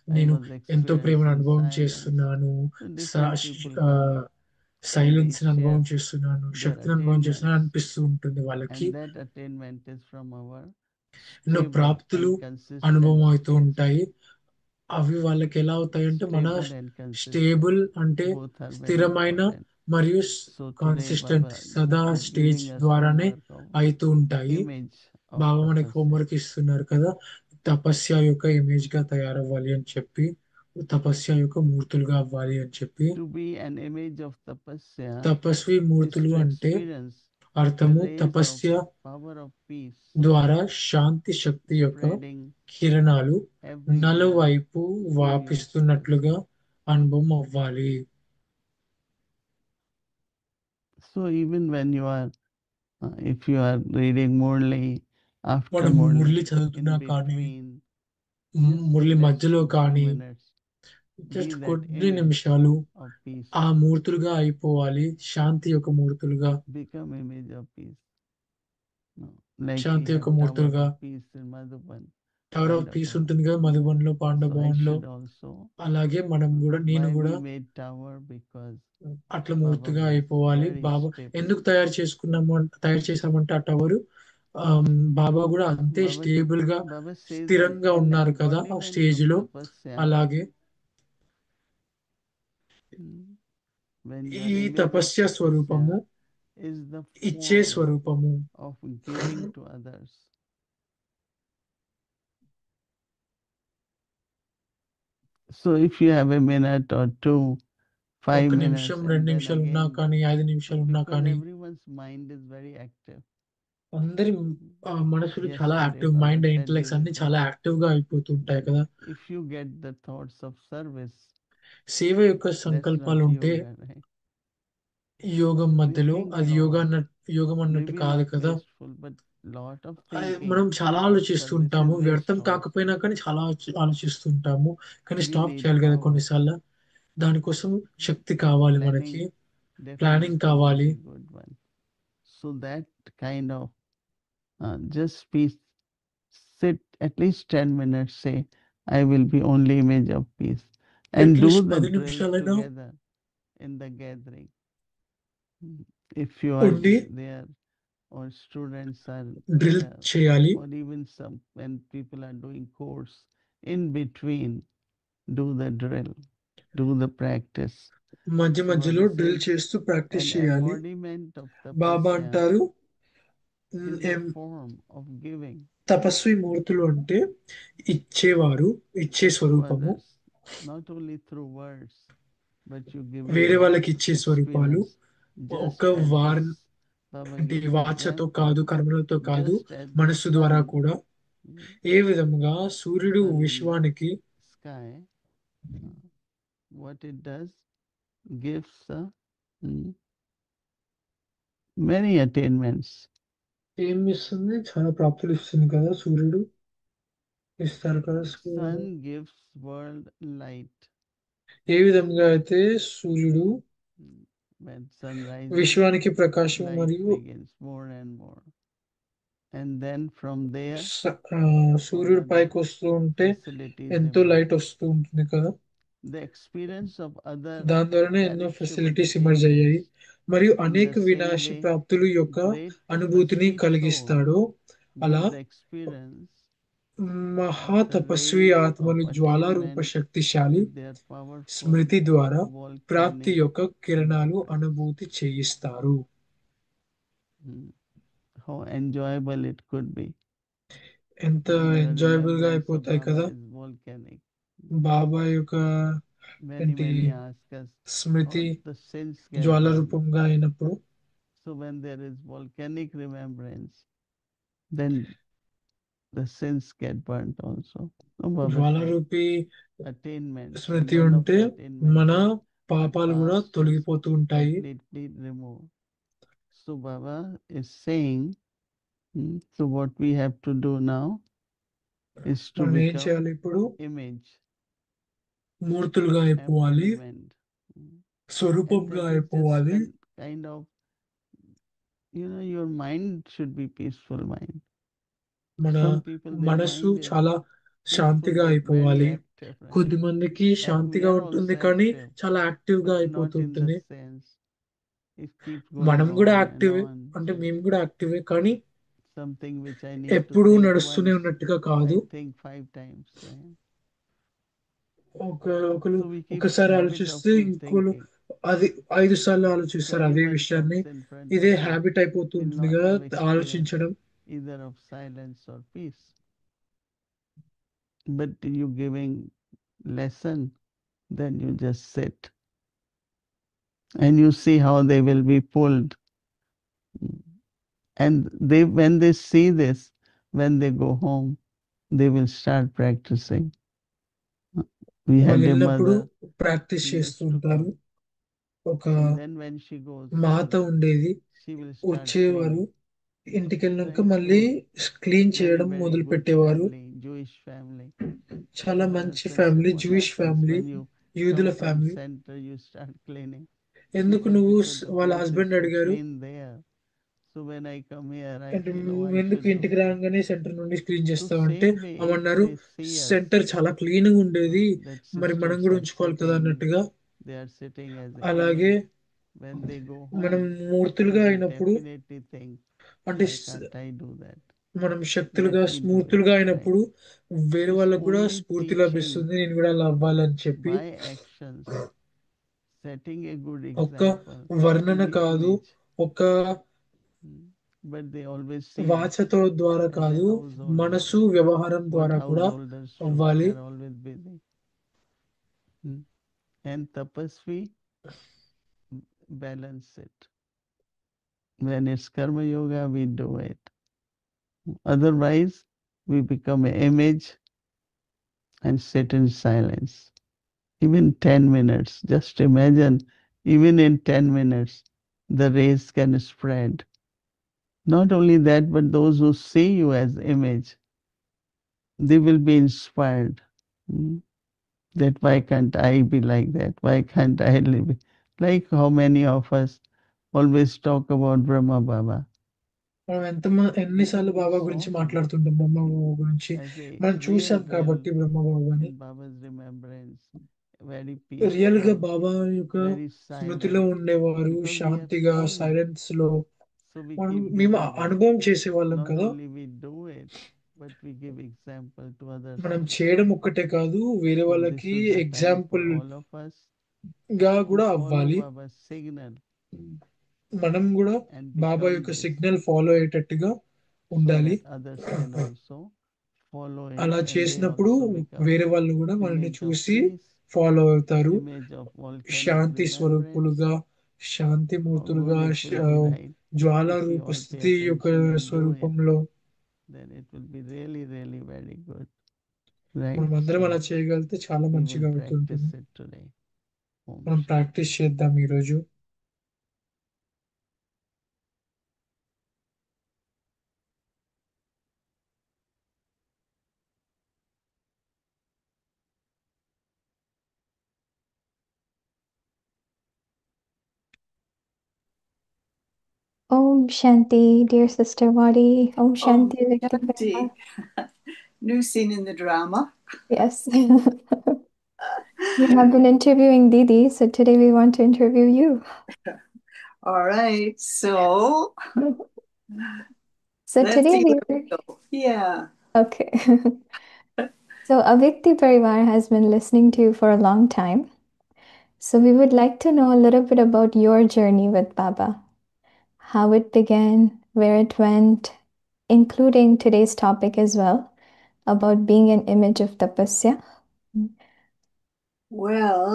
I నేను was ఎంతో ప్రేమను experiencing అనుభవం silence. చేస్తున్నాను, So different people come and silence they అనుభవం share చేస్తున్నాను, their శక్తిని అనుభవం చేస్తున్నాను attainments, అనిపిస్తూ ఉంటుంది వాళ్ళకి. and that attainment is from our ఎన్నో stable ప్రాప్తులు and consistent అనుభవం అవుతూ space. ఉంటాయి. అవి వాళ్ళకి ఎలా అవుతాయంటే మన Stable and consistent, స్టేబుల్ అంటే both are very స్థిరమైన important. మరియు So today కాన్సిస్టెంట్ Baba సదా is స్టేజ్ giving us ద్వారానే homework of అవుతూ ఉంటాయి. image of బాబా మనకి tapasya. హోంవర్క్ ఇస్తున్నారు కదా, తపస్య యొక్క ఇమేజ్ గా తయారవ్వాలి అని చెప్పి, తపస్య యొక్క మూర్తులుగా అవ్వాలి అని చెప్పి. To be an image of tapasya Tapasvi is మూర్తులు to అంటే experience the అర్థము rays of tapasya power of peace ద్వారా శాంతి శక్తి యొక్క spreading కిరణాలు everywhere నలువైపు in universe. వ్యాపిస్తున్నట్లుగా అనుభవం అవ్వాలి. So even when you are, if you are reading Murli, after మనం Murli, Murali in చదువుతున్నా కానీ between, just Murali sit at మధ్యలో least 2 కానీ minutes. Be జస్ట్ that కొద్ది image నిమిషాలు of peace. ఆ మూర్తులుగా అయిపోవాలి, శాంతి యొక్క మూర్తులుగా, Become image of peace. No. Like we Shanti have యొక్క Tower మూర్తులుగా. of Peace in Madhuban, tower of piece Pandava. ఉంటుంది కదా మధుబన్లో, So I పాండభవన్లో. should also, అలాగే మనం కూడా, నేను why కూడా we made tower? Because అట్లా Baba మూర్తిగా was అయిపోవాలి. very బాబా stable. ఎందుకు తయారు చేసామంటే ఆ టవర్, బాబా కూడా అంతే Baba, స్టేబుల్ గా, Baba says that స్థిరంగా in ఉన్నారు కదా ఆ embodiment స్టేజ్ of లో. tapasya, అలాగే when you ఈ are image of తపస్య స్వరూపము tapasya is the ఇచ్చే form స్వరూపము. of giving to others. So if you have a minute or two, 5 ఒక minutes, నిమిషం, and 2 then నిమిషాలు ఉన్నా again, కానీ, 5 నిమిషాలు ఉన్నా because కానీ, everyone's mind is very active. అందరి మనసులు చాలా Yesterday, active, Baba mind, said intellects you అన్ని will చాలా go. యాక్టివ్ గా అయిపోతుంటాయి కదా. If you get the thoughts of service, సేవ యొక్క that's సంకల్పాలు not ఉంటే yoga, right? యోగం We మధ్యలో think అది lot, యోగం అన్నట్టు maybe కాదు not కదా. wasteful, but lot of thinking మనం చాలా of service ఆలోచిస్తుంటాము, is వ్యర్థం wasteful. కాకపోయినా కానీ చాలా ఆలోచిస్తుంటాము. కానీ We స్టాప్ need చేయాలి కదా power. కొన్నిసార్లు. దానికోసం శక్తి కావాలి మనకి, Planning ప్లానింగ్ definitely కావాలి. is a good one. So that kind of just peace, sit at least 10 minutes, say, I will be only image of peace, and do at least the 10 drill నిమిషాలైనా together in the gathering. If you are ఉండి there or students are drill there, చేయాలి. or even some when people are doing course, in between, do the drill, do the practice. మధ్య So మధ్యలో Baba drill says చేస్తూ practice an చేయాలి. embodiment of Baba tapasya అంటారు, is a form of giving తపస్వి మూర్తులు అంటే ఇచ్చేవారు, ఇచ్చే to స్వరూపము. others, not only through words, but you give వేరే your వాళ్ళకి ఇచ్చే స్వరూపాలు experience just ఒక as వారి this. Baba అంటే gives వాచతో example, కాదు, కర్మలతో కాదు, just as the మనస్సు ద్వారా sun, కూడా. ఏ విధముగా సూర్యుడు sun in the విశ్వానికి sky, what it does, gives many attainments. ఏం ఇస్తుంది, చాలా ప్రాప్తులు ఇస్తుంది కదా సూర్యుడు, ఇస్తారు కదా సూర్యుడు. Sun gives world light. ఏ విధంగా అయితే సూర్యుడు When sun rises, విశ్వానికి ప్రకాశం light మరియు begins more and more. And then from there, సూర్యుడు all పైకి other వస్తూ ఉంటే facilities ఎంతో emerge. లైట్ వస్తూ ఉంటుంది కదా. The experience of other దాని ద్వారానే ఎన్నో perishable ఫెసిలిటీస్ ఎమర్జ్ అయ్యాయి. changes. మరియు In అనేక the same వినాశ way, ప్రాప్తులు యొక్క great అనుభూతిని tapasvi కలిగిస్తాడు. soul అలా give the experience మహా of the తపస్వి rays ఆత్మలు of జ్వాలారూప attainment శక్తిశాలి with their powerful స్మృతి ద్వారా ప్రాప్తి volcanic యొక్క కిరణాలు remembrance. అనుభూతి చేయిస్తారు. How enjoyable it could be. ఎంత When the ఎంజాయబుల్ గా remembrance of అయిపోతాయి Baba కదా. is volcanic. బాబా యొక్క Many ఏంటి ask us, Smriti how the sins get Jwala burned. రూపంగా అయినప్పుడు, So when there is volcanic remembrance, then the sins get burnt also. No, Baba Jwala said, రూపి attainments, and Smriti one of ఉంటే the attainments మన is పాపాలు the కూడా past is తొలగిపోతూ ఉంటాయి. completely removed. So Baba is saying, so what we have to do now is to మనం ఏం become చేయాలి ఇప్పుడు, image, మూర్తులుగా అయిపోవాలి, embodiment. And స్వరూపంగా that is just అయిపోవాలి. when kind of, your mind should be peaceful mind. మన Some people, their మనసు mind is చాలా peaceful శాంతిగా but very అయిపోవాలి. active, right? కొద్ది మందికి Like we శాంతిగా are ఉంటుంది also కానీ active, చాలా యాక్టివ్ గా but not in the అయిపోతుంటుంది. sense it keeps going మనం కూడా on and యాక్టివే, on. అంటే మేము కూడా యాక్టివే, కానీ Something which I need to ఎప్పుడూ think నడుస్తూనే once, ఉన్నట్టుగా కాదు. I think 5 times. Right? ఒకరు So we keep ఒకసారి habit of ఆలోచిస్తే keep ఇంకోరు thinking. అది 5 సార్లు ఆలోచిస్తారు అదే Whatever విషయాన్ని. comes in front ఇదే of you, హ్యాబిట్ అయిపోతూ in ఉంటుంది lot కదా of experience, ఆలోచించడం. either of silence or peace. But you giving lesson, then you just sit and you see how they will be pulled. And when they see this, when they go home, they will start practicing. We had వాళ్ళు a వెళ్ళినప్పుడు mother practice who used to చేస్తుంటారు. come ఒక and then when she goes Mata home, ఉండేది. she will start వచ్చేవారు, cleaning. ఇంటికి వెళ్ళినాక Right? మళ్ళీ So clean very, చేయడం very మొదలు good పెట్టేవారు. family, Jewish family. చాలా So మంచి what family, Jewish happens family, when you యూదుల come from family. center, you start cleaning ఎందుకు because నువ్వు the వాళ్ళ place is హస్బెండ్ so అడిగారు, clean there. So when I come here, I అంటే feel, oh, నువ్వు I ఎందుకు should do ఇంటికి that. రాగానే సెంటర్ నుండి క్లీన్ So చేస్తావంటే same way, అమన్నారు, they see us, centre చాలా క్లీన్ గా ఉండేది, that మరి మనం కూడా sisters are ఉంచుకోవాలి కదా sitting, అన్నట్టుగా. they are sitting as a అలాగే image. When they go మనం home, they మూర్తులుగా will అయినప్పుడు, definitely think, అంటే why can't I do that? మనం శక్తులుగా Let me do it, స్మూర్తులుగా right? అయినప్పుడు వేరే It's వాళ్ళకు కూడా only స్ఫూర్తి teaching లభిస్తుంది, నేను కూడా అలా అవ్వాలని చెప్పి. by actions, setting a good ఒక్క example వర్ణన to be కాదు, image. ఒక But they always see వాచతో ద్వారా as a కాదు, householder. మనసు వ్యవహారం What ద్వారా కూడా householders do, అవ్వాలి. they are always busy. And tapasvi balance it. When it's karma yoga, we do it. Otherwise, we become an image and sit in silence. Even 10 minutes, just imagine, even in 10 minutes, the rays can spread. Not only that, but those who see you as image, they will be inspired. That why can't I be like that? Why can't I live? Like how many of us always talk about Brahma Baba. మనం ఎన్నిసార్లు బాబా గురించి మాట్లాడుతుంటాం, బ్రహ్మ బాబా గురించి As a మనం చూసాం real కాబట్టి బ్రహ్మ బాబాని. in Baba's remembrance, very real గా peaceful, బాబా యొక్క very స్మృతిలో silent. ఉండేవారు, Because we have శాంతిగా, seen, సైలెన్స్ లో. so we మనం keep మేము giving that. అనుభవం చేసేవాళ్ళం Not కదా. only we do it, but we give example to others మనం also. చేయడం ఒక్కటే కాదు, వేరే So this వాళ్ళకి is the time for example all of us గా to కూడా follow అవ్వాలి. Baba's signal మనం కూడా and బాబా become యొక్క this, సిగ్నల్ ఫాలో అయ్యేటట్టుగా so ఉండాలి. that others can also follow it అలా and they చేసినప్పుడు also become వేరే వాళ్ళు కూడా మనల్ని image of చూసి peace, ఫాలో అవుతారు. image of volcanic శాంతి remembrance, స్వరూపులుగా, శాంతి how మూర్తులుగా, good it will be, right? జ్వాల If we రూప all pay స్థితి యొక్క attention and do it, స్వరూపంలో then it will be really, really very good, right? మనం అందరం So అలా చేయగలిగితే చాలా we మంచిగా will అవుతుంటుంది. practice it today. Om మనం Shanti. ప్రాక్టీస్ చేద్దాం ఈరోజు. Om Shanti, dear Sister Wadi. Om Shanti, Om Vikti Shanti. New scene in the drama. Yes. We have been interviewing Didi, so today we want to interview you. All right. So So let's today see we where we go. Yeah. okay. So Avikti Parivar has been listening to you for a long time. So we would like to know a little bit about your journey with Baba, how it began, where it went, including today's topic as well, about being an image of tapasya. Well,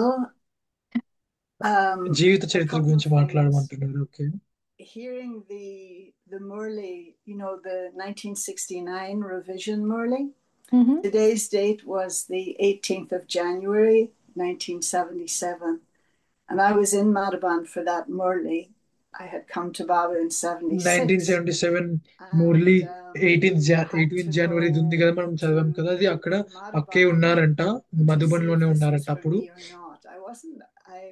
జీవిత a చరిత్ర couple of గురించి things. మాట్లాడమంటున్నారు. Okay. Hearing the Murli, the 1969 revision Murli. Today's date was the 18th of January, 1977. And I was in Madhaban for that Murli. I had come to Baba in 76. 1977 Murali 18 జనవరి ఉంది కదా, మనం చదివాం కదా, అది అక్కడ అక్కే ఉన్నారంట, మధుబన్ లోనే ఉన్నారంట అప్పుడు. I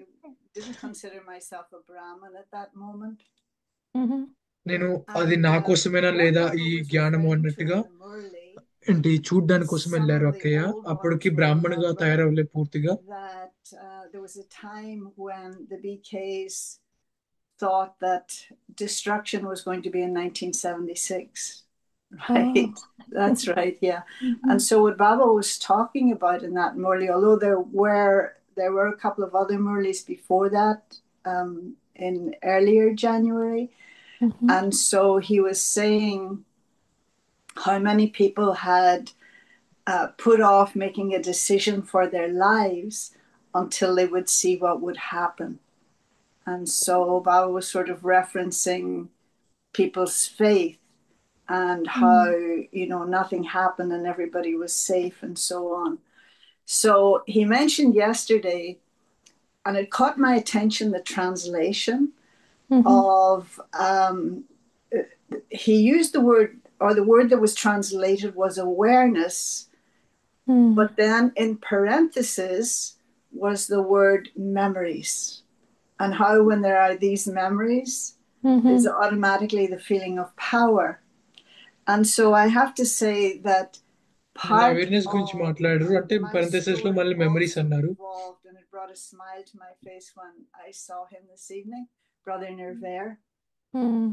didn't consider myself a Brahmin at that moment. నేను అది నా కోసమేనా లేదా ఈ జ్ఞానము అన్నట్టుగా ఏంటి చూడ్డానికి కోసం వెళ్ళారు అక్కయ్య. అప్పటికి బ్రాహ్మణుగా తయారవ్వలే పూర్తిగా. There was a time when the BKs thought that destruction was going to be in 1976. Right? Oh. That's right, yeah. And so what Baba was talking about in that Murli, although there were a couple of other Murlis before that, in earlier January, and so he was saying how many people had put off making a decision for their lives until they would see what would happen. And so Baba was sort of referencing people's faith and how, nothing happened and everybody was safe and so on. So he mentioned yesterday and it caught my attention, the translation Mhm. of, he used the word, or the word that was translated was awareness, Mm. but then in parentheses was the word memories. And how, when there are these memories, there's Mhm. automatically the feeling of power. And so I have to say that part awareness గురించి of మాట్లాడారు అంటే my parentheses లో story మళ్ళీ memories also అన్నారు. involved, and it brought a smile to my face when I saw him this evening, Brother Nervaire, Mm.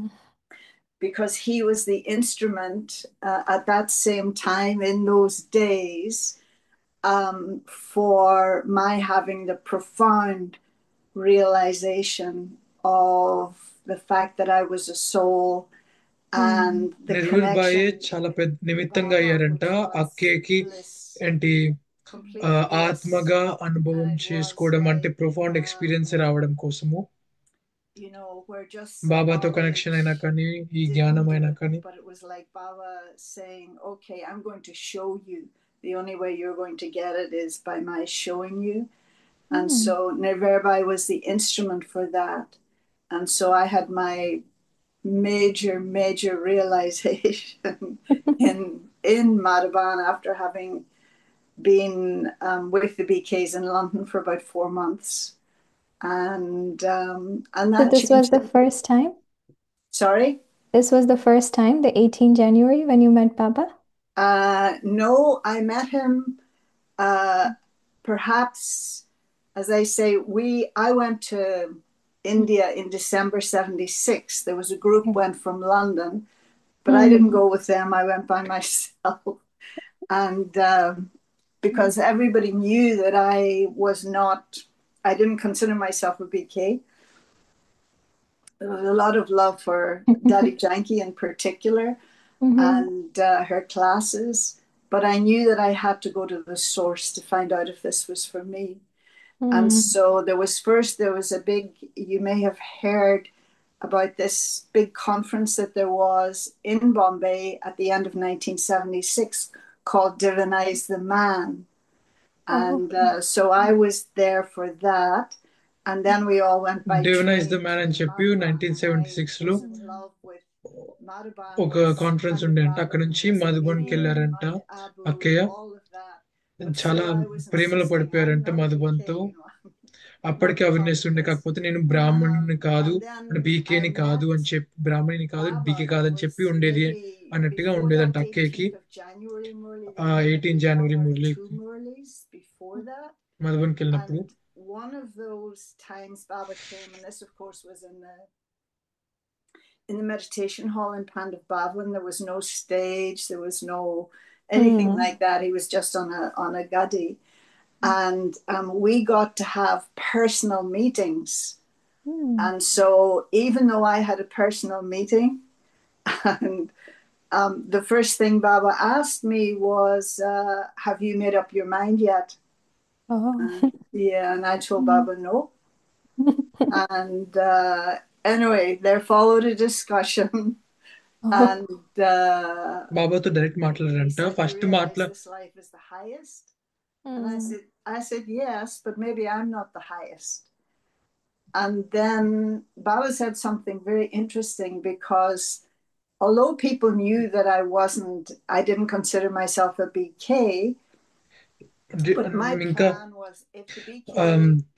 because he was the instrument at that same time in those days for my having the profound realization of the fact that I was a soul and the నిర్విల్ బాయే connection చాలా పెద్ద with నిమిత్తంగా Baba, అయ్యారంట which was అక్కేకి bliss, ఏంటి complete bliss. ఆత్మగా అనుభవం And it was చేసుకోవడం అంటే like, profound experience రావడం కోసము you know, where just బాబాతో కనెక్షన్ అయినా knowledge కానీ ఈ didn't జ్ఞానం do అయినా it, కానీ but it was like Baba saying, okay, I'm going to show you. The only way you're going to get it is by my showing you. And so Nirverbai was the instrument for that. And so I had my major realization in Madhavan after having been with the BKs in London for about 4 months. And So that this was changed. the first time? Sorry? This was the first time, the 18 January, when you met Baba? No, I met him perhaps, as I say, I went to India in December 76. There was a group went from London, but I didn't go with them. I went by myself. And because everybody knew that I didn't consider myself a BK. There was a lot of love for Daddy Janki in particular and her classes, but I knew that I had to go to the source to find out if this was for me. And so there was a big, you may have heard about this big conference that there was in Bombay at the end of 1976 called Divinize the Man. And so I was there for that. And then we all went by Divinize train the Man అని to చెప్పి Madhavan. 1976 లో I was in love with Madhavan, ఒక was conference Pandit ఉండే అంట Baba, అక్కడ who నుంచి was a మధుబన్కి leader, వెళ్ళారంట Mount Abu, అక్కయ్య all of that. But చాలా still I was ప్రేమలో insisting, I'm పడిపోయారంట not a BK, మధుబన్తో you know. అప్పటికే Not అవేర్నెస్ part of ఉండే this. కాకపోతే నేను బ్రాహ్మణుని కాదు And అంటే then I బీకేని కాదు అని met చెప్పి బ్రాహ్మణిని కాదు Baba. బీకే It కాదని చెప్పి was ఉండేది maybe అన్నట్టుగా before ఉండేదంట that అక్కయ్యకి 18th of January Murli. There might have 18 been January one or Murali two Murlis before that. మధుబన్కి వెళ్ళినప్పుడు And one of those times Baba came, and this of course was in the meditation hall in Pandav Bhavan. There was no stage, there was no anything like that. He was just on a gadi. And we got to have personal meetings. And so even though I had a personal meeting, and the first thing Baba asked me was, have you made up your mind yet? Yeah, and I told Baba no. And anyway, there followed a discussion. And బాబాతో direct he మాట్లాడారంట said, you first realize this life is the highest? And I said, yes, but maybe I'm not the highest. And then Baba said something very interesting, because although people knew that I didn't consider myself a BK, but my ఇంకా plan was if the BK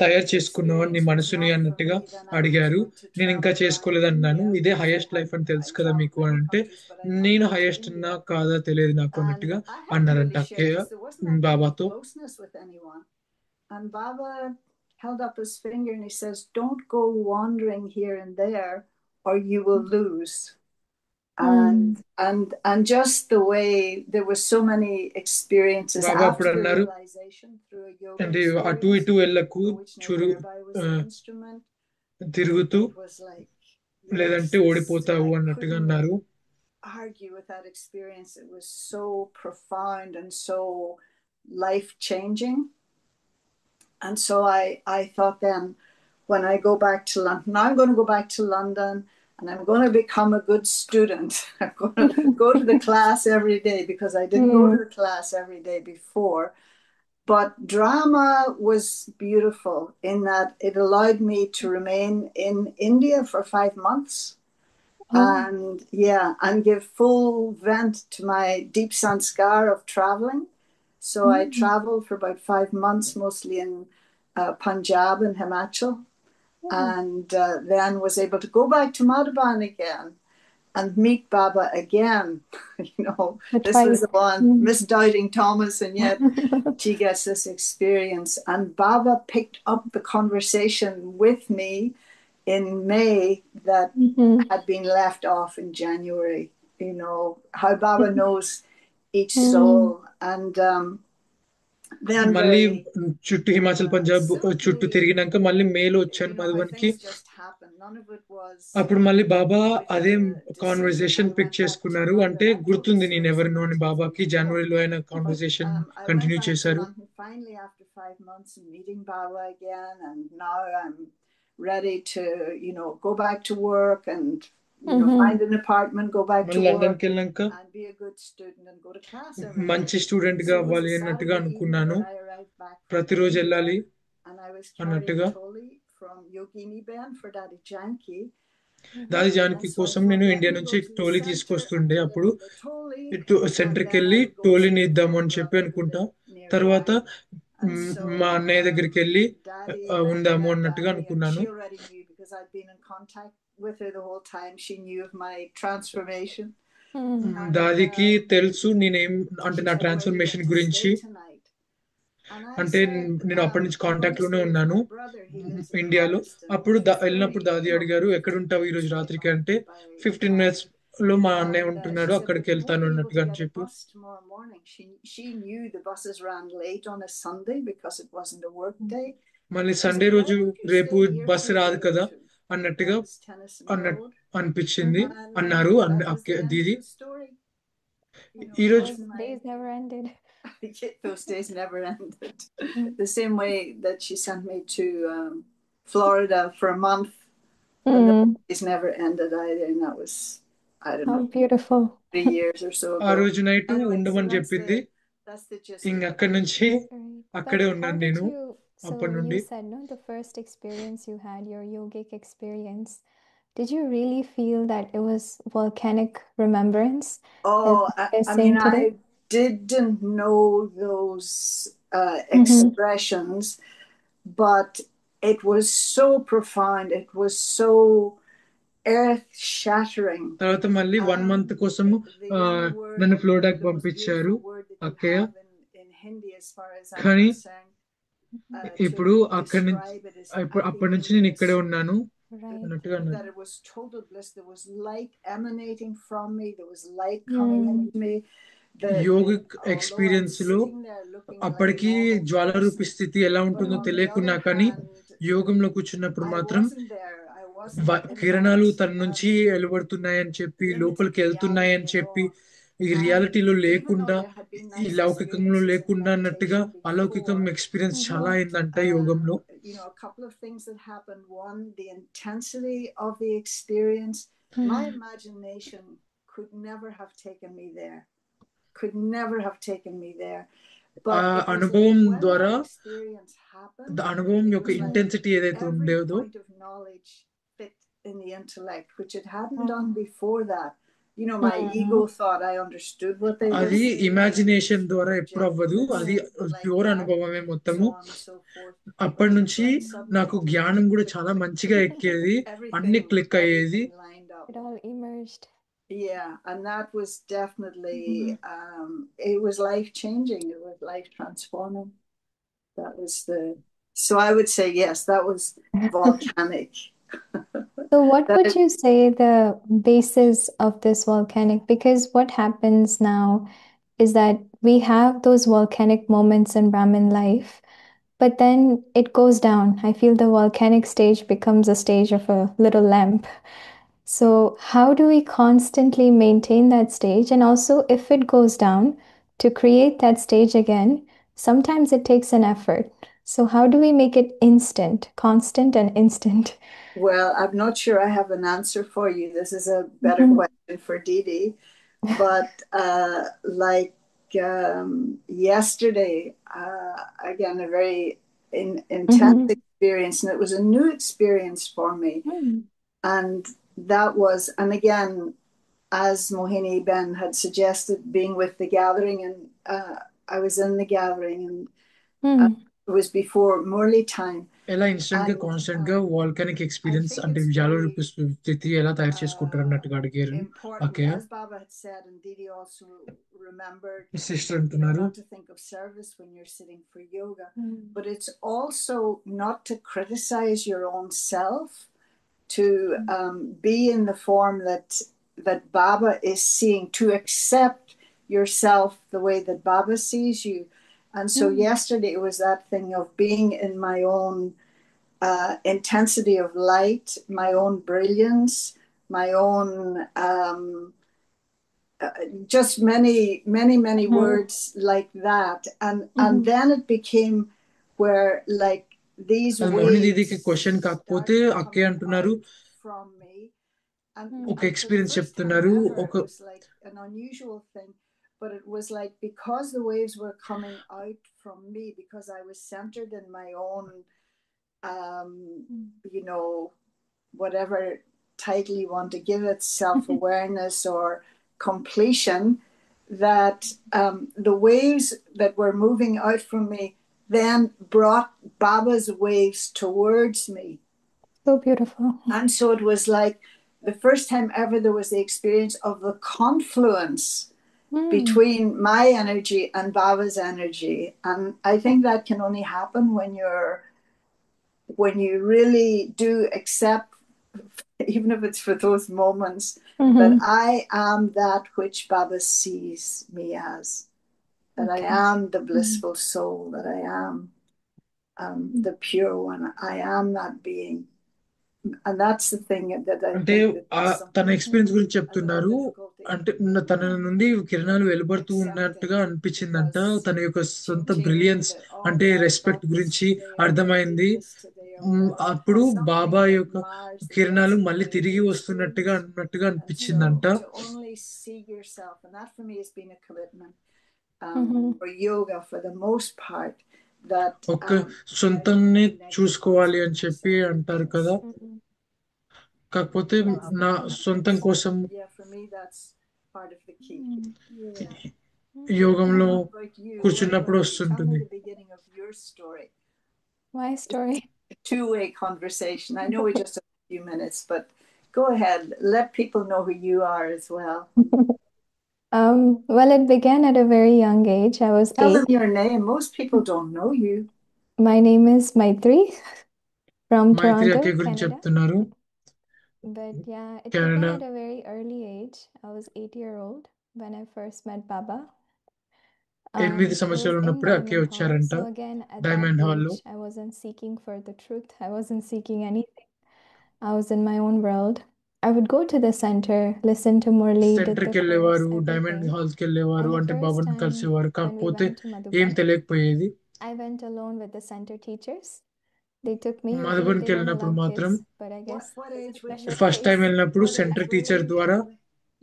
తయారు చేసుకున్నావు నీ experience was మనసుని not for అన్నట్టుగా me, then I was అడిగారు going to నేను ఇంకా travel around చేసుకోలేదన్నాను India, ఇదే because I హైయెస్ట్ లైఫ్ అని hadn't తెలుసు కదా traveled మీకు అని many అంటే countries, but I'd not నేను been to హైయెస్ట్ India. ఉన్నా కాదా తెలియదు నాకు And అన్నట్టుగా I hadn't అన్నారంట really shared, అక్కయ్య because there wasn't that much బాబాతో closeness with anyone. And Baba held up his finger and he says, don't go wandering here and there or you will lose. And just the way there were so many experiences Baba after అప్పుడు the అన్నారు realization through a yoga అంటే అటు experience ఇటు వెళ్ళకు for which Churu Nirvana was the instrument. తిరుగుతూ It was like, లేదంటే yes, ఓడిపోతావు I అన్నట్టుగా couldn't అన్నారు argue with that experience. It was so profound and so life-changing. And so I thought then, when I go back to London, now I'm going to go back to London and I'm going to become a good student. I'm going to go to the class every day, because I didn't go to the class every day before. But drama was beautiful in that it allowed me to remain in India for 5 months and give full vent to my deep sanskar of traveling. So I traveled for about 5 months, mostly in Punjab and Himachal, and then was able to go back to Madhaban again and meet Baba again. This was the one misdoubting Thomas, and yet she gets this experience. And Baba picked up the conversation with me in May that had been left off in January. How Baba knows each soul. And then మళ్ళీ చుట్టూ హిమాచల్ పంజాబ్ చుట్టూ తిరిగినాక మళ్ళీ మేలో వచ్చాను మధుబన్కి. అప్పుడు మళ్ళీ బాబా అదే conversation pick చేసుకున్నారు. అంటే గుర్తుంది నేను ఎవరినో అని బాబాకి. జనవరిలో ఆయన కాన్వర్సేషన్ కంటిన్యూ చేశారు. Ready to go back to work and find an apartment, go back to work and be a good student and go to class every day. మంచి స్టూడెంట్ గా అవ్వాలి అన్నట్టుగా అనుకున్నాను. ప్రతిరోజు వెళ్ళాలి అన్నట్టుగా. దాది జానకి కోసం నేను ఇండియా నుంచి టోలీ తీసుకొస్తుండే. అప్పుడు సెంటర్కి వెళ్ళి టోలీని ఇద్దాము అని చెప్పి అనుకుంటా. తర్వాత మా అన్నయ్య దగ్గరికి వెళ్ళి ఉందాము అన్నట్టుగా అనుకున్నాను. దాదికి తెలుసు నేనేం అంటే నా ట్రాన్స్ఫర్మేషన్ గురించి. అంటే నేను అప్పటి నుంచి కాంటాక్ట్ లోనే ఉన్నాను ఇండియాలో. అప్పుడు వెళ్ళినప్పుడు దాది అడిగారు ఎక్కడ ఉంటావు ఈ రోజు రాత్రికి అంటే 15 minutes లో మా అన్నయ్య ఉంటున్నాడు, అక్కడికి వెళ్తాను అన్నట్టుగా అని చెప్పి. మళ్ళీ సండే రోజు రేపు బస్సు రాదు కదా అన్నట్టుగా అనిపించింది అన్నారు దీది. ఈరోజు those days never ended. The same way that she sent me to Florida for a month, the days never ended either, and that was, I don't know, beautiful. 3 years or so ago. ఆ రోజు night ఉండమని చెప్పింది. ఇంక అక్కడి నుంచి అక్కడే ఉన్నాను నేను అప్పటి నుండి. You said, no, the first experience you had, your yogic experience, did you really feel that it was volcanic remembrance? I mean, I didn't know those expressions, but it was so profound. It was so earth-shattering. తర్వాత మళ్ళీ 1 month కోసం నన్ను ఫ్లోరిడాకి పంపించారు అక్కయ్య. కానీ ఇప్పుడు అప్పటి నుంచి నేను ఇక్కడే ఉన్నాను అన్నట్టుగా. That it was total bliss. There was light emanating from me. There was light coming into me. Yogic experience లో అప్పటికి జ్వాలారూపి స్థితి ఎలా ఉంటుందో తెలియకున్నా కానీ యోగంలో కూర్చున్నప్పుడు మాత్రం కిరణాలు తన నుంచి వెలువడుతున్నాయని చెప్పి, లోపలికి వెళ్తున్నాయని చెప్పి, ఈ రియాలిటీలో లేకుండా, ఈ లౌకికంలో లేకుండా అన్నట్టుగా అలౌకికం ఎక్స్పీరియన్స్ చాలా అయిందంట యోగంలో. A couple of things that happened. One, the intensity of the experience. My imagination could never have taken me there. అనుభవం ద్వారా అనుభవం యొక్క ఇంటెన్సిటీ ఏదైతే ఉండేదో in the intellect, which it hadn't done before that. My ego thought I understood what they were అది saying. Imagination ద్వారా ఎప్పుడు అవ్వదు, అది ప్యూర్ అనుభవమే మొత్తము. అప్పటి నుంచి నాకు జ్ఞానం కూడా చాలా మంచిగా ఎక్కేది, అన్ని క్లిక్ అయ్యేది. It all emerged. Yeah, and that was definitely it was life changing. It was life transforming. That was so I would say yes, that was volcanic. So what would you say the basis of this volcanic? Because what happens now is that we have those volcanic moments in Brahmin life, but then it goes down. I feel the volcanic stage becomes a stage of a little lamp. So how do we constantly maintain that stage? And also, if it goes down, to create that stage again, sometimes it takes an effort. So how do we make it instant, constant and instant? Well, I'm not sure I have an answer for you. This is a better question for Didi. But like yesterday, again, a very intense experience, and it was a new experience for me. And that was, and again, as Mohini Ben had suggested, being with the gathering, and I was in the gathering, and it was before Murli time. ఎలా instant గా constant గా volcanic experience అంటే జ్వాలారూప స్థితి ఎలా తయారు చేసుకుంటారు అన్నట్టుగా అడిగారు Important, అక్కయ్య. as Baba had said, and Didi also remembered, sister అంటున్నారు not to think of service when you're sitting for yoga, but it's also not to criticize your own self, to be in the form that Baba is seeing, to accept yourself the way that Baba sees you. And so yesterday it was that thing of being in my own intensity of light, my own brilliance, my own just many words like that, and then it became where like these Mohini దీదికి waves question కాకపోతే అక్కయ్య అంటున్నారు from me, and ఒక for the experience first time చెప్తున్నారు ever, ఒక it was like an unusual thing, but it was like because the waves were coming out from me, because I was centered in my own you know, whatever title you want to give it, self-awareness or completion, that the waves that were moving out from me then brought Baba's waves towards me. So beautiful. And so it was like the first time ever there was the experience of the confluence between my energy and Baba's energy. And I think that can only happen when you really do accept, even if it's for those moments, that I am that which Baba sees me as, that I am the blissful soul, that I am the pure one, I am that being. And that's the thing that I అంటే think that తన experience గురించి చెప్తున్నారు. difficulty. అంటే తన నుండి కిరణాలు వెలువడుతూ ఉన్నట్టుగా అనిపించిందంట. తన యొక్క సొంత బ్రిలియన్స్ అంటే రెస్పెక్ట్ గురించి అర్థమైంది. అప్పుడు బాబా యొక్క కిరణాలు మళ్ళీ తిరిగి వస్తున్నట్టుగా అన్నట్టుగా అనిపించిందంట. To only see yourself, and that for me has been a commitment for yoga for the most part. That ఒక సొంతాన్ని చూసుకోవాలి అని చెప్పి అంటారు కదా. కాకపోతే నా సొంతం కోసం yeah, for me that's part of the key. యోగంలో What about you? కూర్చున్నప్పుడు Tell me వస్తుంటుంది. the beginning of your story. My story. A two-way conversation. I know we just have a few minutes, but go ahead. Let people know who you are as well. Well, it began at a very young age. I was Tell 8. them your name. Most people don't know you. My name is Maitri from Mythri Toronto, అక్కయ్య గురించి Canada. చెప్తున్నారు. But yeah, it Canada. began at a very early age. I was 8-year-old when I first met Baba. 8 It was సంవత్సరాలు in ఉన్నప్పుడే అక్కయ్య Diamond Hall. వచ్చారంట So again, at that diamond హాల్లో. age, I wasn't seeking for the truth. I wasn't seeking anything. I was in my own world. I would go to the center, listen to Murli, did centre the కి course, వెళ్ళేవారు, diamond everything. Hall కి వెళ్ళేవారు, And the అంటే first బాబాను time కలిసేవారు. when we కాకపోతే went to ఏం Madhuban, తెలియకపోయేది. I went alone with the center teachers. They took me. Usually మధుబన్కి they don't వెళ్ళినప్పుడు allow మాత్రం kids, but I guess What it's a age were you? special first time case. వెళ్ళినప్పుడు What centre age teacher were you? ద్వారా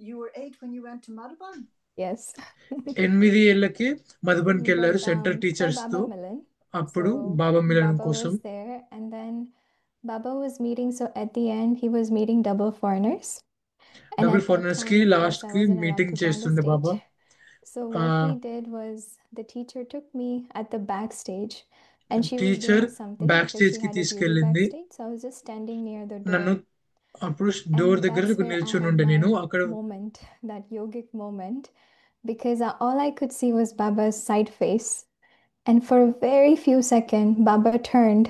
You were 8 when you went to Madhuban. Yes. 8 ఏళ్ళకి మధుబన్కి వెళ్ళారు But centre for teachers తో. Baba Milan. అప్పుడు So బాబా మిలనం Baba కోసం was there, and then Baba was meeting. So at the end, he was meeting double foreigners. And double at that foreigners కి time, of last course, I కి wasn't allowed meeting to go on the చేస్తుండే బాబా. stage. So what we did was the teacher took me at the backstage, and she was teacher doing something back because stage she కి had a duty తీసుకెళ్ళింది backstage. So I was just standing near the నన్ను. door. అప్పుడు door And దగ్గర that's where I నిల్చుని had ఉండే నేను my అక్కడ. moment, that yogic moment, because all I could see was Baba's side face. And for a very few seconds, Baba turned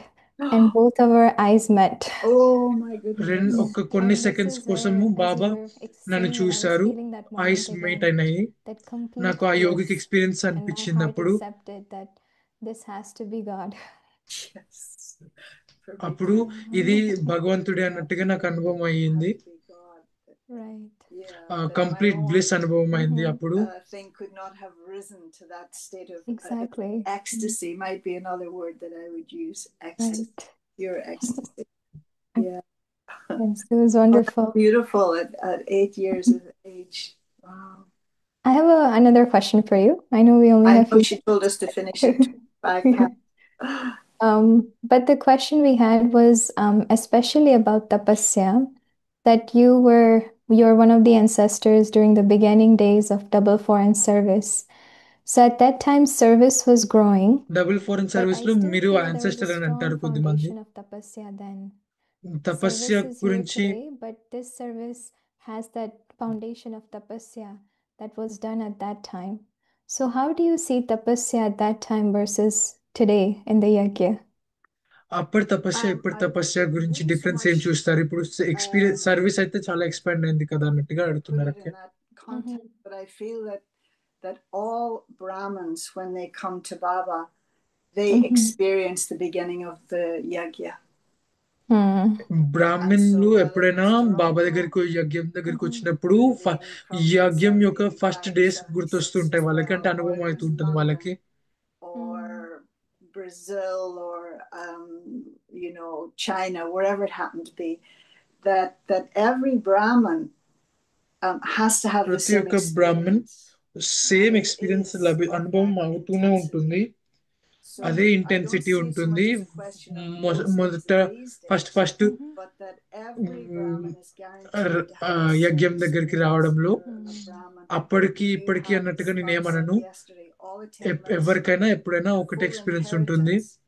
and both of our eyes met. Oh my goodness. ఒక కొన్ని And this seconds is కోసము where, as you Baba were నన్ను saying it, I was చూశారు. feeling that ice moment meet again, అయినాయి. that complete నాకు ఆ yogic bliss. Experience And my అనిపించింది heart అప్పుడు. accepted that this has to be God. Yes. For me అప్పుడు too. ఇది భగవంతుడే అన్నట్టుగా నాకు అనుభవం అయ్యింది. Had to be God. Right. Yeah. That my complete own bliss అనుభవం అయింది అప్పుడు. thing could not have risen to that state of Exactly. ecstasy. Might be another word that I would use. Ecstasy. Right. Pure ecstasy. Yeah. Yes, it was wonderful. Beautiful at 8 years of age. Wow. I have another question for you. I know we only I have know few. she told us to finish it. But the question we had was especially about tapasya, that you're one of the ancestors during the beginning days of double foreign service. So at that time, service was growing, double foreign but service I లో still మీరు feel there was a ancestor అని strong అంటారు కొద్దిమంది. foundation of tapasya then. Tapasya Service is here గురించి today, but this service has that foundation of tapasya that was done at that time. So how do you see tapasya at that time versus today in the yajna? అప్పటి తపస్య ఇప్పటి I తపస్య గురించి wouldn't so difference ఏం much చూస్తారు? ఇప్పుడు experience service అయితే చాలా expand అయింది కదా అన్నట్టుగా put అడుగుతున్నారు it అక్క. in that context, but I feel that all Brahmins, when they come to Baba, they experience the beginning of the yajna. బ్రాహ్మణులు ఎప్పుడైనా బాబా దగ్గరికి యజ్ఞం దగ్గరికి వచ్చినప్పుడు యజ్ఞం యొక్క ఫస్ట్ డేస్ గుర్తొస్తుంటాయి వాళ్ళకి, అంటే అనుభవం అవుతూ ఉంటుంది వాళ్ళకి. Or Brazil or China, wherever it happened to be, that every Brahmin has to have the ప్రతి same ఒక్క బ్రాహ్మణ్ experience. సేమ్ ఎక్స్పీరియన్స్ అనుభవం అవుతూనే ఉంటుంది, అదే ఇంటెన్సిటీ ఉంటుంది. మొదట first but that every Brahmin is guaranteed to have the యజ్ఞం same దగ్గరికి experience. రావడంలో Brahmin, అప్పటికి you ఇప్పటికి have, అన్నట్టుగా as Bob నేనేమనను. said yesterday, all attainments, ఎవరికైనా ఎప్పుడైనా ఒకటే full ఎక్స్పీరియన్స్ ఉంటుంది. inheritance.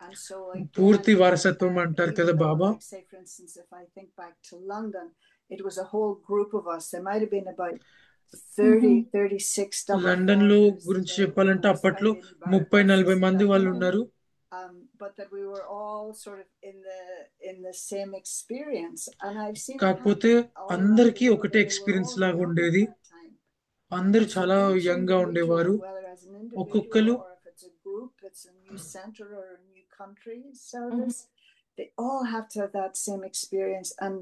And so పూర్తి again, వారసత్వం అంటారు even కదా though, Baba. like say for instance, if I think back to London, it was a whole group of us. There might have been about 36 double London లో foreigners గురించి there. చెప్పాలంటే It was అప్పట్లో quite about 30-40 50 మంది that వాళ్ళు know. ఉన్నారు. But that we were all sort of in the same experience, and I've seen it కాకపోతే happen all around అందరికీ the world, ఒకటే that they were experience all లాగా young ఉండేది. at that time. అందరూ And so చాలా each young గా individual, ఉండేవారు. whether as an individual ఒక్కొక్కరు or if it's a group, it's a new center or a new country service, they all have to have that same experience, and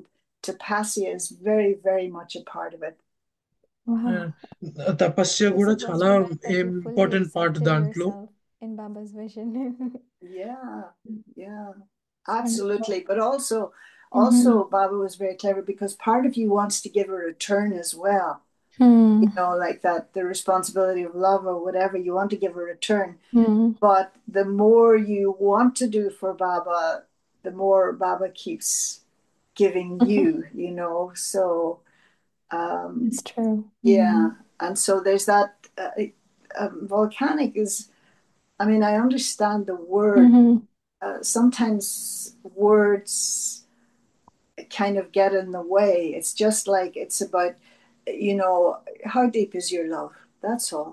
tapasya is very, very much a part of it. Wow. Tapasya It's కూడా a చాలా blessing that you fully important part accepted దాంట్లో. yourself in Baba's vision. Yeah, absolutely. But also Baba was very clever, because part of you wants to give a return as well. Like that, the responsibility of love or whatever, you want to give a return. But the more you want to do for Baba, the more Baba keeps giving you, so It's true. yeah. And so there's that volcanic is, I mean, I understand the word. Sometimes words kind of get in the way. It's just like, it's about, how deep is your love? That's all.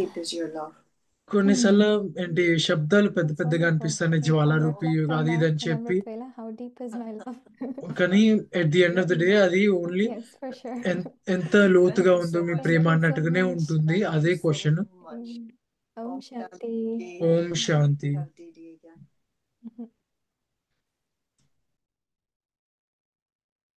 Deep is your love. కొన్నిసార్లు ఏంటి శబ్దాలు పెద్ద పెద్దగా అనిపిస్తాయి, జ్వాల రూపి అది ఇది అని చెప్పి. How deep is my love? కానీ at the end of the day అది ఓన్లీ Yes, for sure. ఎంత లోతుగా ఉందో మీ ప్రేమ అన్నట్టుగానే ఉంటుంది. అదే క్వశ్చన్. Om Shanti. ఓం శాంతి.